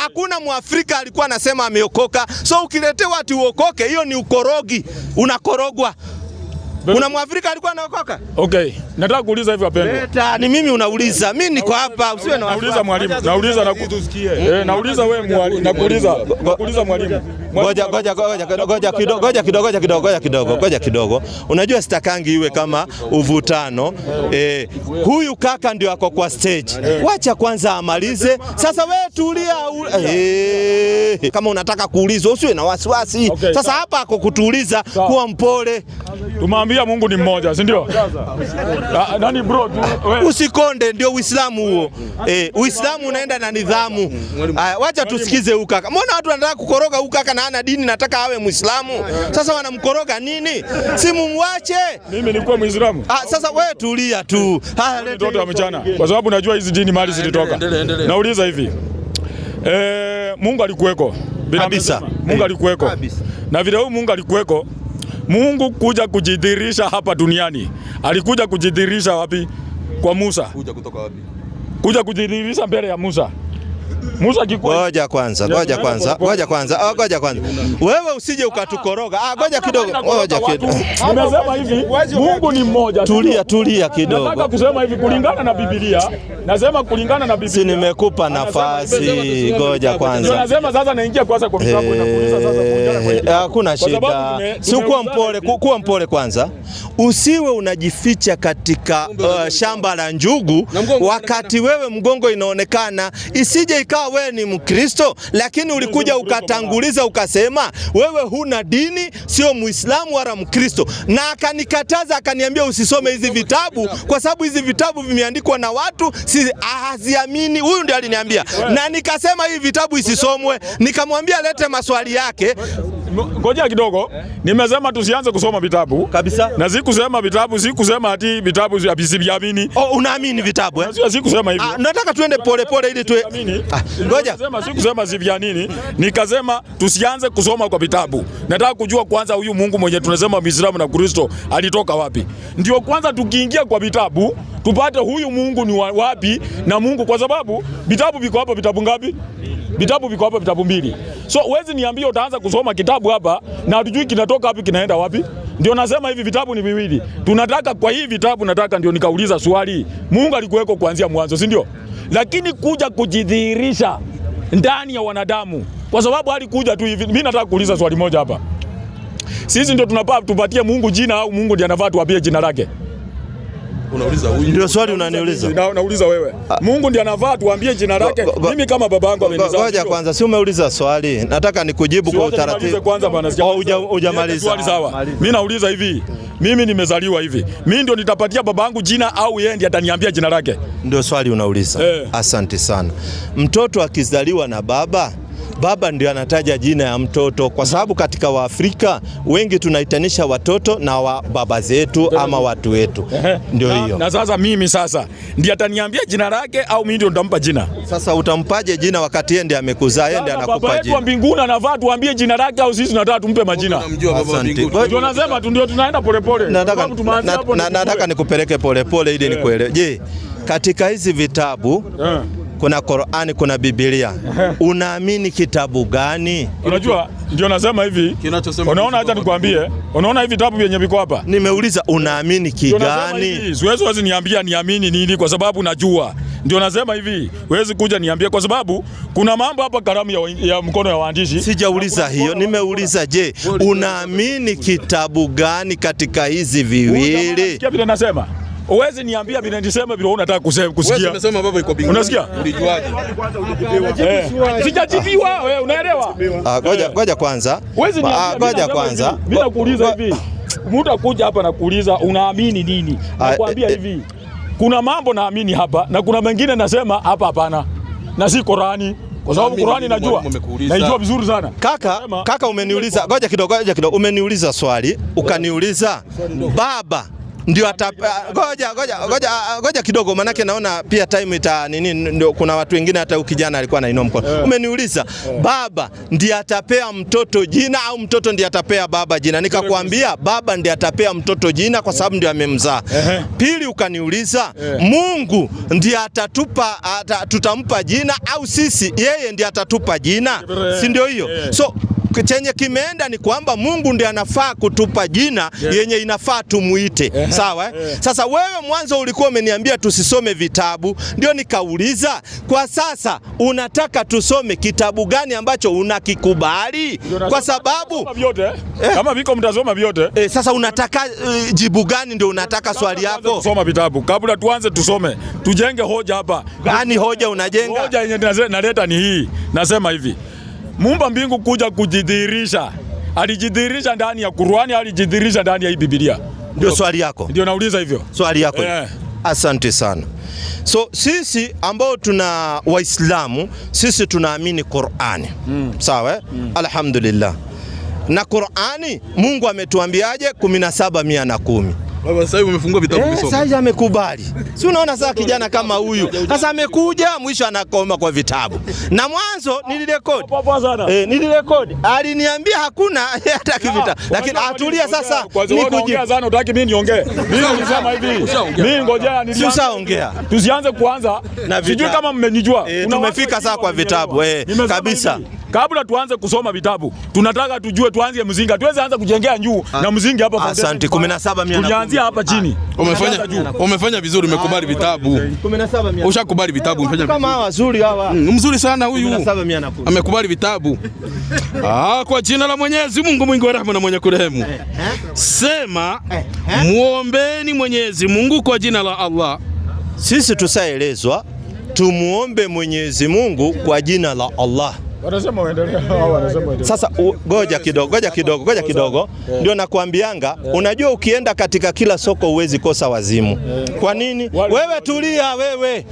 Hakuna Mwafrika alikuwa anasema ameokoka. So ukiletewa ati uokoke, hiyo ni ukorogi. Unakorogwa. Kuna Mwafrika alikuwa anaokoka? Okay. Nataka kuuliza hivi wapendwa. Ni mimi unauliza. Mimi niko hapa, usiwe na nauliza mwalimu. Nauliza na kutusikie. Nauliza wewe mwalimu. Nakuuliza mwalimu. Ngoja kidogo. Unajua sitakangi iwe kama uvutano. Huyu kaka ndio ako kwa stage. Wacha kwanza amalize. Sasa wewe tulia. Kama unataka kuulizwa usiwe na wasiwasi. Okay, sasa hapa ako kutuuliza, kuwa mpole. Tumwambia Mungu ni mmoja, si ndio? Nani bro? Usikonde, ndio Uislamu huo. Uislamu unaenda na nidhamu. Wacha tusikize huyu kaka. Mbona watu wanataka kukoroga huyu kaka na ana dini, nataka awe Muislamu? Sasa wanamkoroga nini? Si mumwache. Mimi nilikuwa Muislamu. Sasa wewe tulia tu. Mtoto wa mchana. Kwa sababu najua hizi dini mali zilitoka. Nauliza hivi. Mungu alikuweko. Kabisa. Mungu alikuweko. Na vile huyu Mungu alikuweko, Mungu kuja kujidhihirisha hapa duniani. Alikuja kujidhihirisha wapi? Kwa Musa. Kuja kutoka wapi? Kuja kujidhihirisha mbele ya Musa. Ngoja kwanza. Wewe usije ukatukoroga. Ngoja kidogo. Nimesema hivi, Mungu ni mmoja. Tulia kidogo. Nataka kusema hivi kulingana na Biblia. Nasema kulingana na Biblia. Si nimekupa nafasi. Ngoja kwanza. Nasema sasa naingia kwanza kwa vitabu na kuuliza sasa kulingana kwa Biblia. Hakuna shida. Si kuwa mpole kwanza. Usiwe unajificha katika shamba la njugu wakati wewe mgongo inaonekana. Isije ikawa wewe ni Mkristo lakini ulikuja ukatanguliza ukasema wewe huna dini, sio Muislamu wala Mkristo, na akanikataza akaniambia usisome hizi vitabu kwa sababu hizi vitabu vimeandikwa na watu haziamini. Huyu ndiye aliniambia, na nikasema hivi vitabu isisomwe. Nikamwambia lete maswali yake. Ngoja kidogo. Nimesema tusianze kusoma vitabu kabisa. Na sikusema vitabu, sikusema ati vitabu visiamini. Unaamini vitabu Sikusema hivyo. Nataka tuende pole ili tuwe. Ngoja. Sikusema si vya nini. Nikasema tusianze kusoma kwa vitabu. Nataka kujua kwanza huyu Mungu mwenye tunasema Muislamu na Kristo alitoka wapi. Ndio kwanza tukiingia kwa vitabu tupate huyu Mungu ni wapi na Mungu, kwa sababu vitabu viko hapa. Vitabu ngapi? Vitabu viko hapa, vitabu 2. So uwezi niambia utaanza kusoma kitabu hapa na hatujui kinatoka wapi kinaenda wapi. Ndio nasema hivi vitabu ni viwili. Tunataka kwa hii vitabu nataka ndio nikauliza swali. Mungu alikuweko kuanzia mwanzo, si ndio? Lakini kuja kujidhihirisha ndani ya wanadamu. Kwa sababu alikuja tu hivi. Mimi nataka kuuliza swali moja hapa. Sisi ndio tunapaa tupatie Mungu jina au Mungu ndiye anafaa tuapie jina lake? Unauliza huyu? Ndio swali unaniuliza. Nauliza wewe. Mungu ndiye anafaa tuambie jina lake. Mimi kama babangu amenizaa. Ngoja kwanza, si umeuliza swali. Nataka nikujibu kwa utaratibu. Kwanza bwana, hujamaliza. Swali sawa. Mimi nauliza hivi. Mimi nimezaliwa hivi. Mimi ndio nitapatia babangu jina au yeye ndiye ataniambia jina lake? Ndio swali unauliza. Asante sana. Mtoto akizaliwa na baba ndio anataja jina ya mtoto, kwa sababu katika Waafrika wengi tunaitanisha watoto na baba zetu ama watu wetu. Ndio hiyo. Na sasa mimi ndiye ataniambia jina lake au mimi ndio nitampa jina? Sasa utampaje jina wakati yeye ndiye amekuzaa, yeye ndiye anakupa jina? Baba yetu wa mbinguni anafaa tuambie jina lake au sisi tunataka tumpe majina? Ndio nasema tu ndio tunaenda polepole. Nataka nikupeleke polepole ili nikuelewe. Je, katika hizi vitabu kuna Qur'ani, kuna Biblia. Unaamini kitabu gani? Unajua ndio nasema hivi. Unaona, acha nikwambie. Unaona hivi vitabu vyenye viko hapa? Nimeuliza unaamini kigani? Siwezi niambia niamini nini kwa sababu najua. Ndio nasema hivi, huwezi kuja niambie kwa sababu kuna mambo hapa kalamu ya mkono ya waandishi. Sijauliza hiyo, nimeuliza je, unaamini kitabu gani katika hizi viwili? Sikia vile nasema. Uwezi niambia vile nilisema vile unataka kusikia. Wewe umesema baba iko binguni. Unasikia? Ulijuaje? Sijajibiwa, wewe unaelewa? Ngoja kwanza. Ngoja kwanza. Mimi nakuuliza hivi. Mtu akuja hapa na kuuliza unaamini nini? Nakwambia hivi. Kuna mambo naamini hapa na kuna mengine nasema hapa hapana. Na si Qur'ani. Kwa sababu Qur'ani naijua vizuri sana. Kaka umeniuliza, ngoja kidogo. Umeniuliza swali, ukaniuliza baba ndio ngoja kidogo, manake naona pia time ndio kuna watu wengine hata ukijana alikuwa anainua mkono. Umeniuliza baba ndiye atapea mtoto jina au mtoto ndiye atapea baba jina? Nikakwambia baba ndiye atapea mtoto jina kwa sababu ndiye amemzaa. Pili ukaniuliza Mungu ndiye tutampa jina au sisi yeye ndiye atatupa jina? Si ndio hiyo? So chenye kimeenda ni kwamba Mungu ndiye anafaa kutupa jina yenye inafaa tumuite. Sawa? Sasa wewe mwanzo ulikuwa umeniambia tusisome vitabu, ndio nikauliza kwa sasa unataka tusome kitabu gani ambacho unakikubali? Kwa sababu kama viko mtasoma vyote. Sasa unataka jibu gani? Ndio unataka swali yako? Tusoma vitabu. Kabla tuanze tusome, tujenge hoja hapa. Gani hoja unajenga? Hoja yenye naleta ni hii. Nasema hivi. Muumba mbingu kuja kujidhihirisha. Alijidhihirisha ndani ya Qur'ani, alijidhihirisha ndani ya hii Biblia. Ndio swali yako? Ndio nauliza hivyo. Swali yako. Asante sana. So sisi ambao tuna Waislamu, sisi tunaamini Qur'ani. Sawa? Alhamdulillah. Na Qur'ani Mungu ametuambiaje? 17:110. Baba sasa hivi umefungua vitabu kusoma. Sasa amekubali. Si unaona sasa kijana kama huyu. Sasa amekuja mwisho anakoma kwa vitabu. Na mwanzo nilirekodi. Nilirekodi. Aliniambia hakuna hata kivita. Lakini atulia sasa. Nikuongea sana utaki mimi niongee. Mimi nilisema hivi. Mimi ngojea nilianza. Tusianze kuanza. Sijui kama mmenijua. Tumefika sasa kwa vitabu. Kabisa. Kabla tuanze kusoma vitabu, tunataka tujue tuanze mzingi. Tuweze anza kujengea juu na mzingi hapa kwa. Asante. 17:110. Tuanze hapa chini. Umefanya vizuri, umekubali vitabu. 17:110. Ushakubali vitabu, umefanya kama hawa wazuri hawa. Mzuri sana huyu. 17:110. Amekubali vitabu. Kwa jina la Mwenyezi Mungu mwingi wa rehema na mwenye kurehemu. Sema muombeni Mwenyezi Mungu kwa jina la Allah. Sisi tusaelezwa tumuombe Mwenyezi Mungu kwa jina la Allah. Wanasema waendelee. Sasa ngoja kidogo. Ndio nakwambianga, unajua ukienda katika kila soko huwezi kosa wazimu. Kwa nini? Wewe tulia wewe.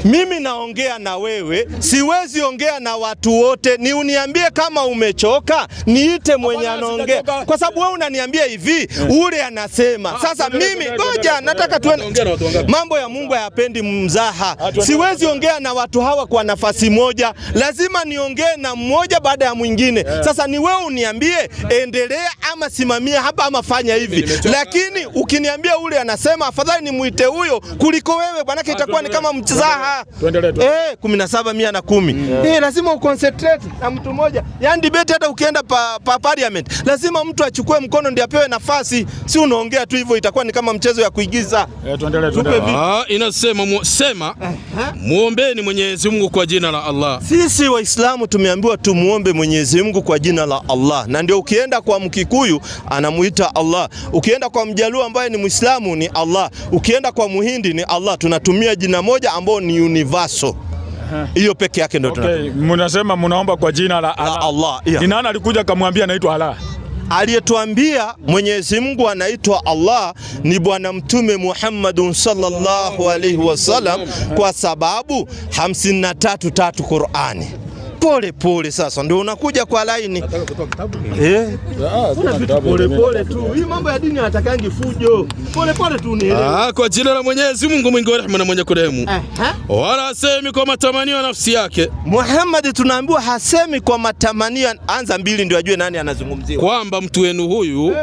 Mimi naongea na wewe, siwezi ongea na watu wote. Ni uniambie kama umechoka, niite mwenye anaongea. Kwa sababu wewe unaniambia hivi, ule anasema. Sasa mimi ngoja nataka tuende. Mambo ya Mungu hayapendi mzaha. Siwezi ongea na watu hawa kwa nafasi moja. Lazima niongee na mmoja baada ya mwingine. Sasa ni wewe uniambie endelea ama simamia hapa ama fanya hivi. Lakini ukiniambia ule anasema afadhali nimuite huyo kuliko wewe, bwanake itakuwa ni kama mzaha. 17:110. Lazima uconcentrate na mtu mmoja. Yaani debate hata ukienda pa parliament, lazima mtu achukue mkono ndiye apewe nafasi. Si unaongea tu hivyo, itakuwa ni kama mchezo ya kuigiza. Inasema sema muombeni Mwenyezi Mungu kwa jina la Allah. Sisi Waislamu tumeambiwa tumuombe Mwenyezi Mungu kwa jina la Allah, na ndio ukienda kwa Mkikuyu anamuita Allah, ukienda kwa Mjaluo ambaye ni Muislamu ni Allah, ukienda kwa Muhindi ni Allah. Tunatumia jina moja ambao ni universal. Hiyo peke yake ndio tunatumia. Mnasema mnaomba kwa jina la Allah. Ni nani alikuja kumwambia anaitwa Allah? Aliyetuambia Mwenyezi Mungu anaitwa Allah ni Bwana Mtume Muhammadun sallallahu alaihi wasallam, kwa sababu 53 Qur'ani. Pole pole sasa ndio unakuja kwa laini. Pole pole tu. Hii mambo ya dini yanatakangi fujo. Pole pole tu ni. Kwa jina la Mwenyezi Mungu mwingi wa rehema na mwenye kurehemu. Wala hasemi kwa matamanio ya nafsi yake. Muhammad tunaambiwa hasemi kwa matamanio. Anza mbili ndio ajue nani anazungumziwa. Kwamba mtu wenu huyu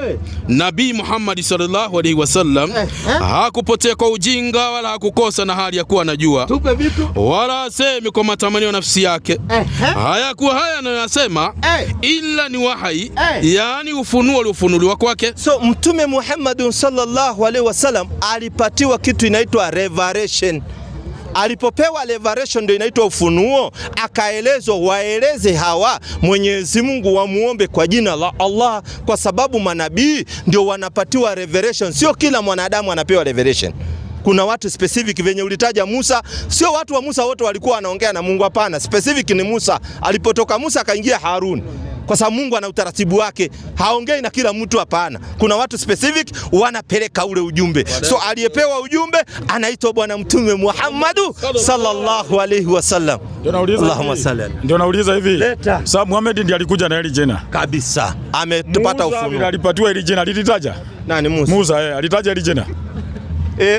Nabii Muhammad sallallahu alaihi wasallam hakupotea kwa ujinga wala hakukosa na hali ya kuwa anajua. Tupe vitu. Wala hasemi kwa matamanio ya nafsi yake. Hayakuwa haya anayosema ila ni wahai, yani ufunuo uliofunuliwa kwake. So Mtume Muhammad sallallahu alaihi wasallam alipatiwa kitu inaitwa revelation. Alipopewa revelation ndio inaitwa ufunuo, akaelezwa waeleze hawa Mwenyezi Mungu wamuombe kwa jina la Allah, kwa sababu manabii ndio wanapatiwa revelation. Sio kila mwanadamu anapewa revelation. Kuna watu specific venye ulitaja Musa, sio watu wa Musa wote walikuwa wanaongea na Mungu, hapana. Specific ni Musa. Alipotoka Musa akaingia Harun, kwa sababu Mungu ana utaratibu wake, haongei na kila mtu, hapana. Kuna watu specific wanapeleka ule ujumbe. So aliyepewa ujumbe anaitwa Bwana Mtume Muhammad sallallahu alaihi wasallam. Allahumma salli. Ndio nauliza hivi. Sasa Muhammad ndiye alikuja na hili jina kabisa, ametupata ufunuo. Alipatiwa hili jina, alitaja nani? Musa. Alitaja hili jina.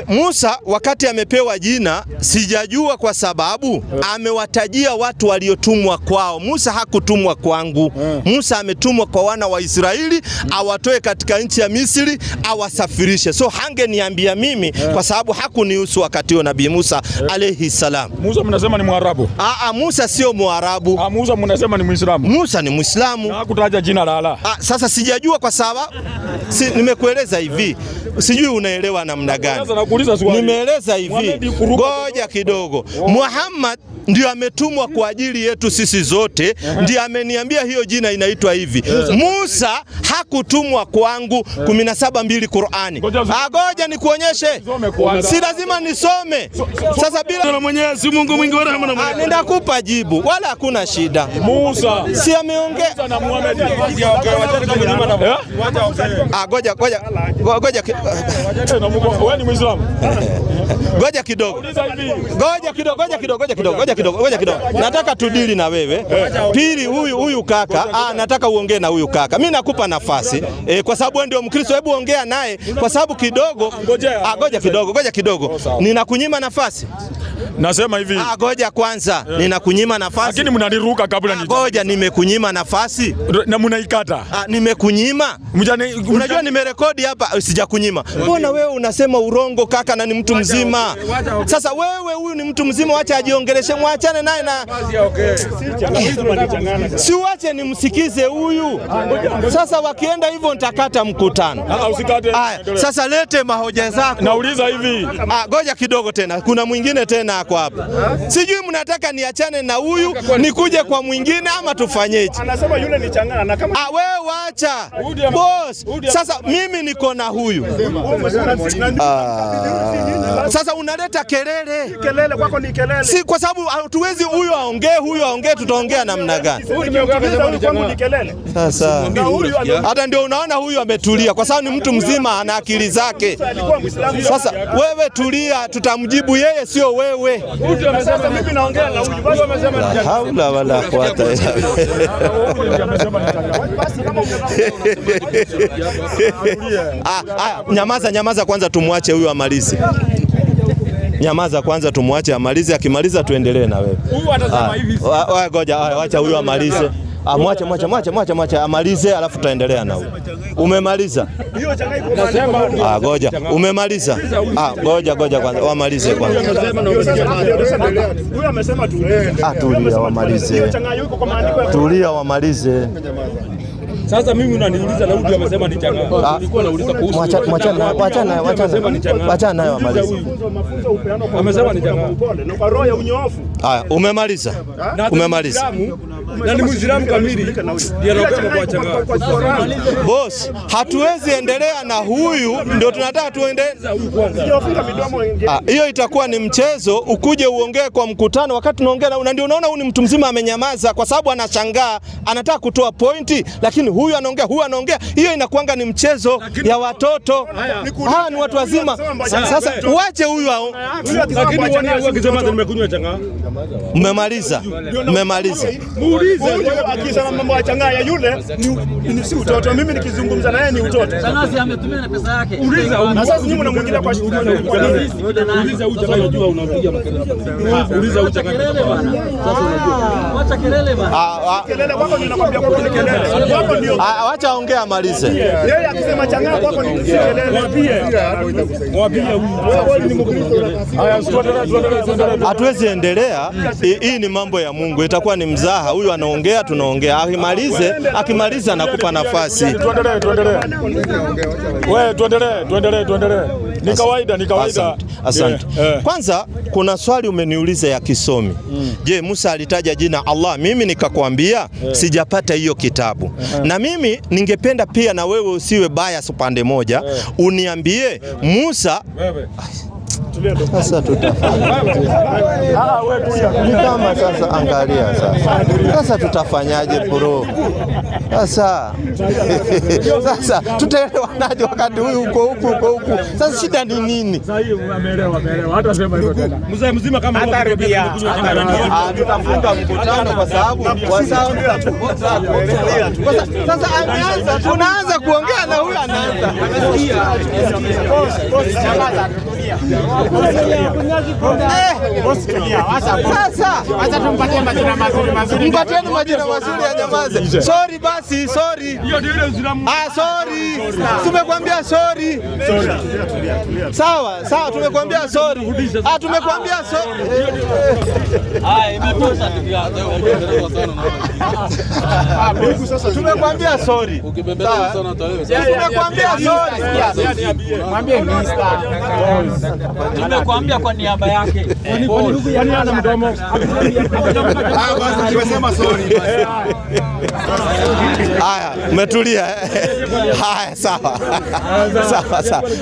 Musa wakati amepewa jina sijajua, kwa sababu amewatajia watu waliotumwa kwao. Musa hakutumwa kwangu. Musa ametumwa kwa wana wa Israeli awatoe katika nchi ya Misri awasafirishe. So hangeniambia mimi kwa sababu hakunihusu wakati huo Nabii Musa alayhi salam. Musa mnasema ni Mwarabu? Musa sio Mwarabu. Musa mnasema ni Muislamu? Musa ni Muislamu. Hakutaja jina la Allah. Sasa sijajua kwa sababu nimekueleza hivi. Sijui unaelewa namna gani. Nimeeleza hivi. Ngoja kidogo. Muhammad ndio ametumwa kwa ajili yetu sisi zote, ndio ameniambia hiyo jina inaitwa hivi. Musa hakutumwa kwangu. 17:2 Qur'ani. Ngoja nikuonyeshe. Si lazima nisome. Sasa bila Mwenyezi Mungu mwingi wa rehema na mwenye kurehemu. Nitakupa jibu. Wala hakuna shida. Musa si ameongea na Muhammad. Ngoja wewe ni Muislamu? Ngoja kidogo. Nataka tudili na wewe. Pili, huyu kaka, nataka uongee na huyu kaka. Mimi nakupa nafasi kwa sababu wewe ndio Mkristo, hebu ongea naye kwa sababu kidogo. Ngoja kidogo. Ninakunyima nafasi. Nasema hivi. Ngoja kwanza, ninakunyima nafasi. Lakini mnaniruka kabla ni. Ngoja, nimekunyima nafasi. Na mnaikata. Nimekunyima. Unajua nimerekodi hapa, sijakunyima. Mbona wewe unasema urongo kaka, na ni mtu mzima? Sasa wewe huyu ni mtu mzima, acha ajiongeleshe, muachane naye na si uache nimsikize huyu. Sasa wakienda hivyo nitakata mkutano. Usikate. Sasa lete mahoja zako. Nauliza hivi. Ngoja kidogo tena. Kuna mwingine tena hako hapa. Sijui mnataka niachane na huyu nikuje kwa mwingine ama tufanyeje? Anasema yule ni changana na kama wewe waacha. Boss, sasa mimi niko na huyu. Sasa unaleta kelele. Kelele kwako ni kelele. Si kwa sababu hatuwezi huyu aongee, tutaongea namna gani? Sasa hata ndio unaona huyu ametulia kwa sababu ni mtu mzima, ana akili zake. Sasa wewe tulia, tutamjibu yeye, sio wewe. Sasa mimi naongea na huyu, basi amesema la haula wala quwata illa billah. Nyamaza kwanza, tumwache huyu amalize. Nyamaza kwanza, tumwache amalize, akimaliza tuendelee na wewe. Huyu atasema hivi. Ngoja, acha huyu amalize. Mwache amalize, alafu tutaendelea na huyu. Umemaliza? Ngoja. Umemaliza? Ngoja kwanza wamalize kwanza. Huyu amesema tulia. Tulia wamalize. Tulia wamalize. Sasa mimi unaniuliza Daudi amesema ni chang'aa. Nilikuwa nauliza kuhusu. Wacha nayo amalize. Amesema ni chang'aa. Na kwa roho ya unyoofu. Haya, umemaliza. Umemaliza. Na ni Muislamu kamili. Ndiye anasema kwa chang'aa. Boss, hatuwezi endelea na huyu, ndio tunataka tuendelee. Hiyo itakuwa ni mchezo, ukuje uongee kwa mkutano wakati tunaongea na ndio unaona huyu ni mtu mzima amenyamaza kwa sababu anashangaa, anataka kutoa pointi, lakini huyu anaongea. Hiyo inakuanga ni mchezo ya watoto. Ni watu wazima. Sasa uache huyu hao. Lakini wani akisema nimekunywa chang'aa. Mmemaliza. Muulize akisema mambo ya chang'aa ya yule ni si utoto. Mimi nikizungumza na yeye ni utoto. Sanasi ametumia na pesa yake. Na sasa nyinyi mnamwingilia kwa uliza huyu jamaa unajua unapiga makelele. Uliza huyu jamaa. Sasa unajua. Acha kelele bana. kelele kwako ndio nakwambia kwa kelele. Kwako ndio. Acha ongea amalize. Yeye akisema chang'aa kwako ni kelele. Mwambie hatuwezi endelea. Hii ni mambo ya Mungu, itakuwa ni mzaha. Huyu anaongea, tunaongea. Akimaliza nakupa nafasi. Tuendelee. Ni kawaida. Asante. Kwanza kuna swali umeniuliza ya kisomi. Je, Musa alitaja jina Allah? Mimi nikakwambia sijapata hiyo kitabu. Na mimi ningependa pia na wewe usiwe bias upande moja. Uniambie Musa. Sasa tutafanya. Ni kama sasa angalia sasa. Sasa tutafanyaje bro? Sasa tutaelewanaje wakati huyu uko huku? Sasa shida ni nini? Sasa hiyo ameelewa. Hata sema hivyo tena. Mzee mzima kama atarudia. Tutafunga mkutano kwa sababu sasa ameanza, tunaanza kuongea na huyu anaanza. Sasa acha tumpatie majina mazuri. Mpatieni majina mazuri ya nyamaze. Sorry basi, sorry. Hiyo ndio ile Uislamu. Sorry. Tumekwambia sorry. Sawa, tumekwambia sorry. Tumekwambia sorry. Imetosha sasa. Tumekwambia sorry. Ukibembeleza sana tarehe. Tumekwambia sorry. Mwambie Mr. Tumekuambia kwa niaba yake. Kwani ana mdomo? Basi tumesema sorry. Haya, umetulia. Haya, sawa.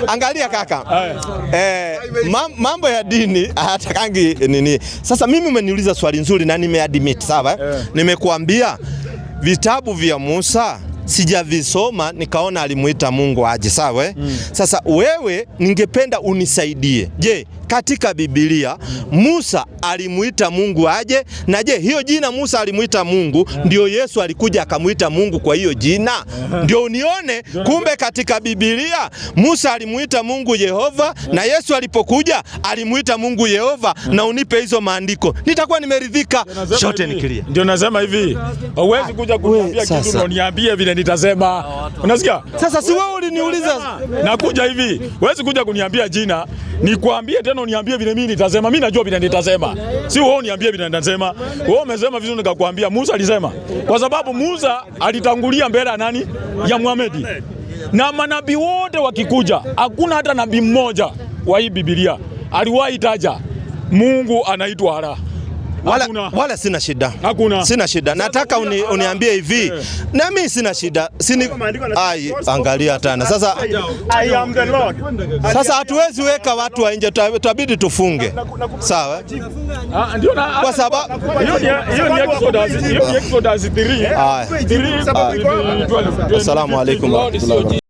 Angalia kaka. Mambo ya dini hatakangi nini. Sasa mimi umeniuliza swali nzuri na nimeadmit, sawa? Nimekuambia vitabu vya Musa sijavisoma nikaona alimuita Mungu aje, sawa? Sasa wewe ningependa unisaidie. Je, katika Biblia Musa alimuita Mungu aje? Na je, hiyo jina Musa alimuita Mungu ndio Yesu alikuja akamuita Mungu kwa hiyo jina? Ndio unione kumbe katika Biblia Musa alimuita Mungu Yehova na Yesu alipokuja alimuita Mungu Yehova, na unipe hizo maandiko. Nitakuwa nimeridhika. Shote nikilia. Ndio nasema hivi. Huwezi kuja kuniambia kitu ndio niambie vile nitasema. Unasikia? Sasa si wewe uliniuliza. Nakuja hivi. Huwezi kuja kuniambia jina, nikwambie tena uniambie vile mimi nitasema. Mimi najua vile nitasema. Si wewe uniambie vile nitasema. Wewe umesema vizuri nikakwambia Musa alisema. Kwa sababu Musa alitangulia mbele ya nani? Ya Muhammad. Na manabii wote wakikuja, hakuna hata nabii mmoja wa hii Biblia aliwahi taja Mungu anaitwa Allah. Wala sina shida. Hakuna. Sina shida. Nataka uniambie hivi. Na mimi sina shida. Angalia tena. Sasa I am the Lord. Sasa hatuwezi weka watu wa nje, tutabidi tufunge. Sawa? Ndio kwa sababu hiyo ni Exodus 3. Assalamu alaykum wa rahmatullahi.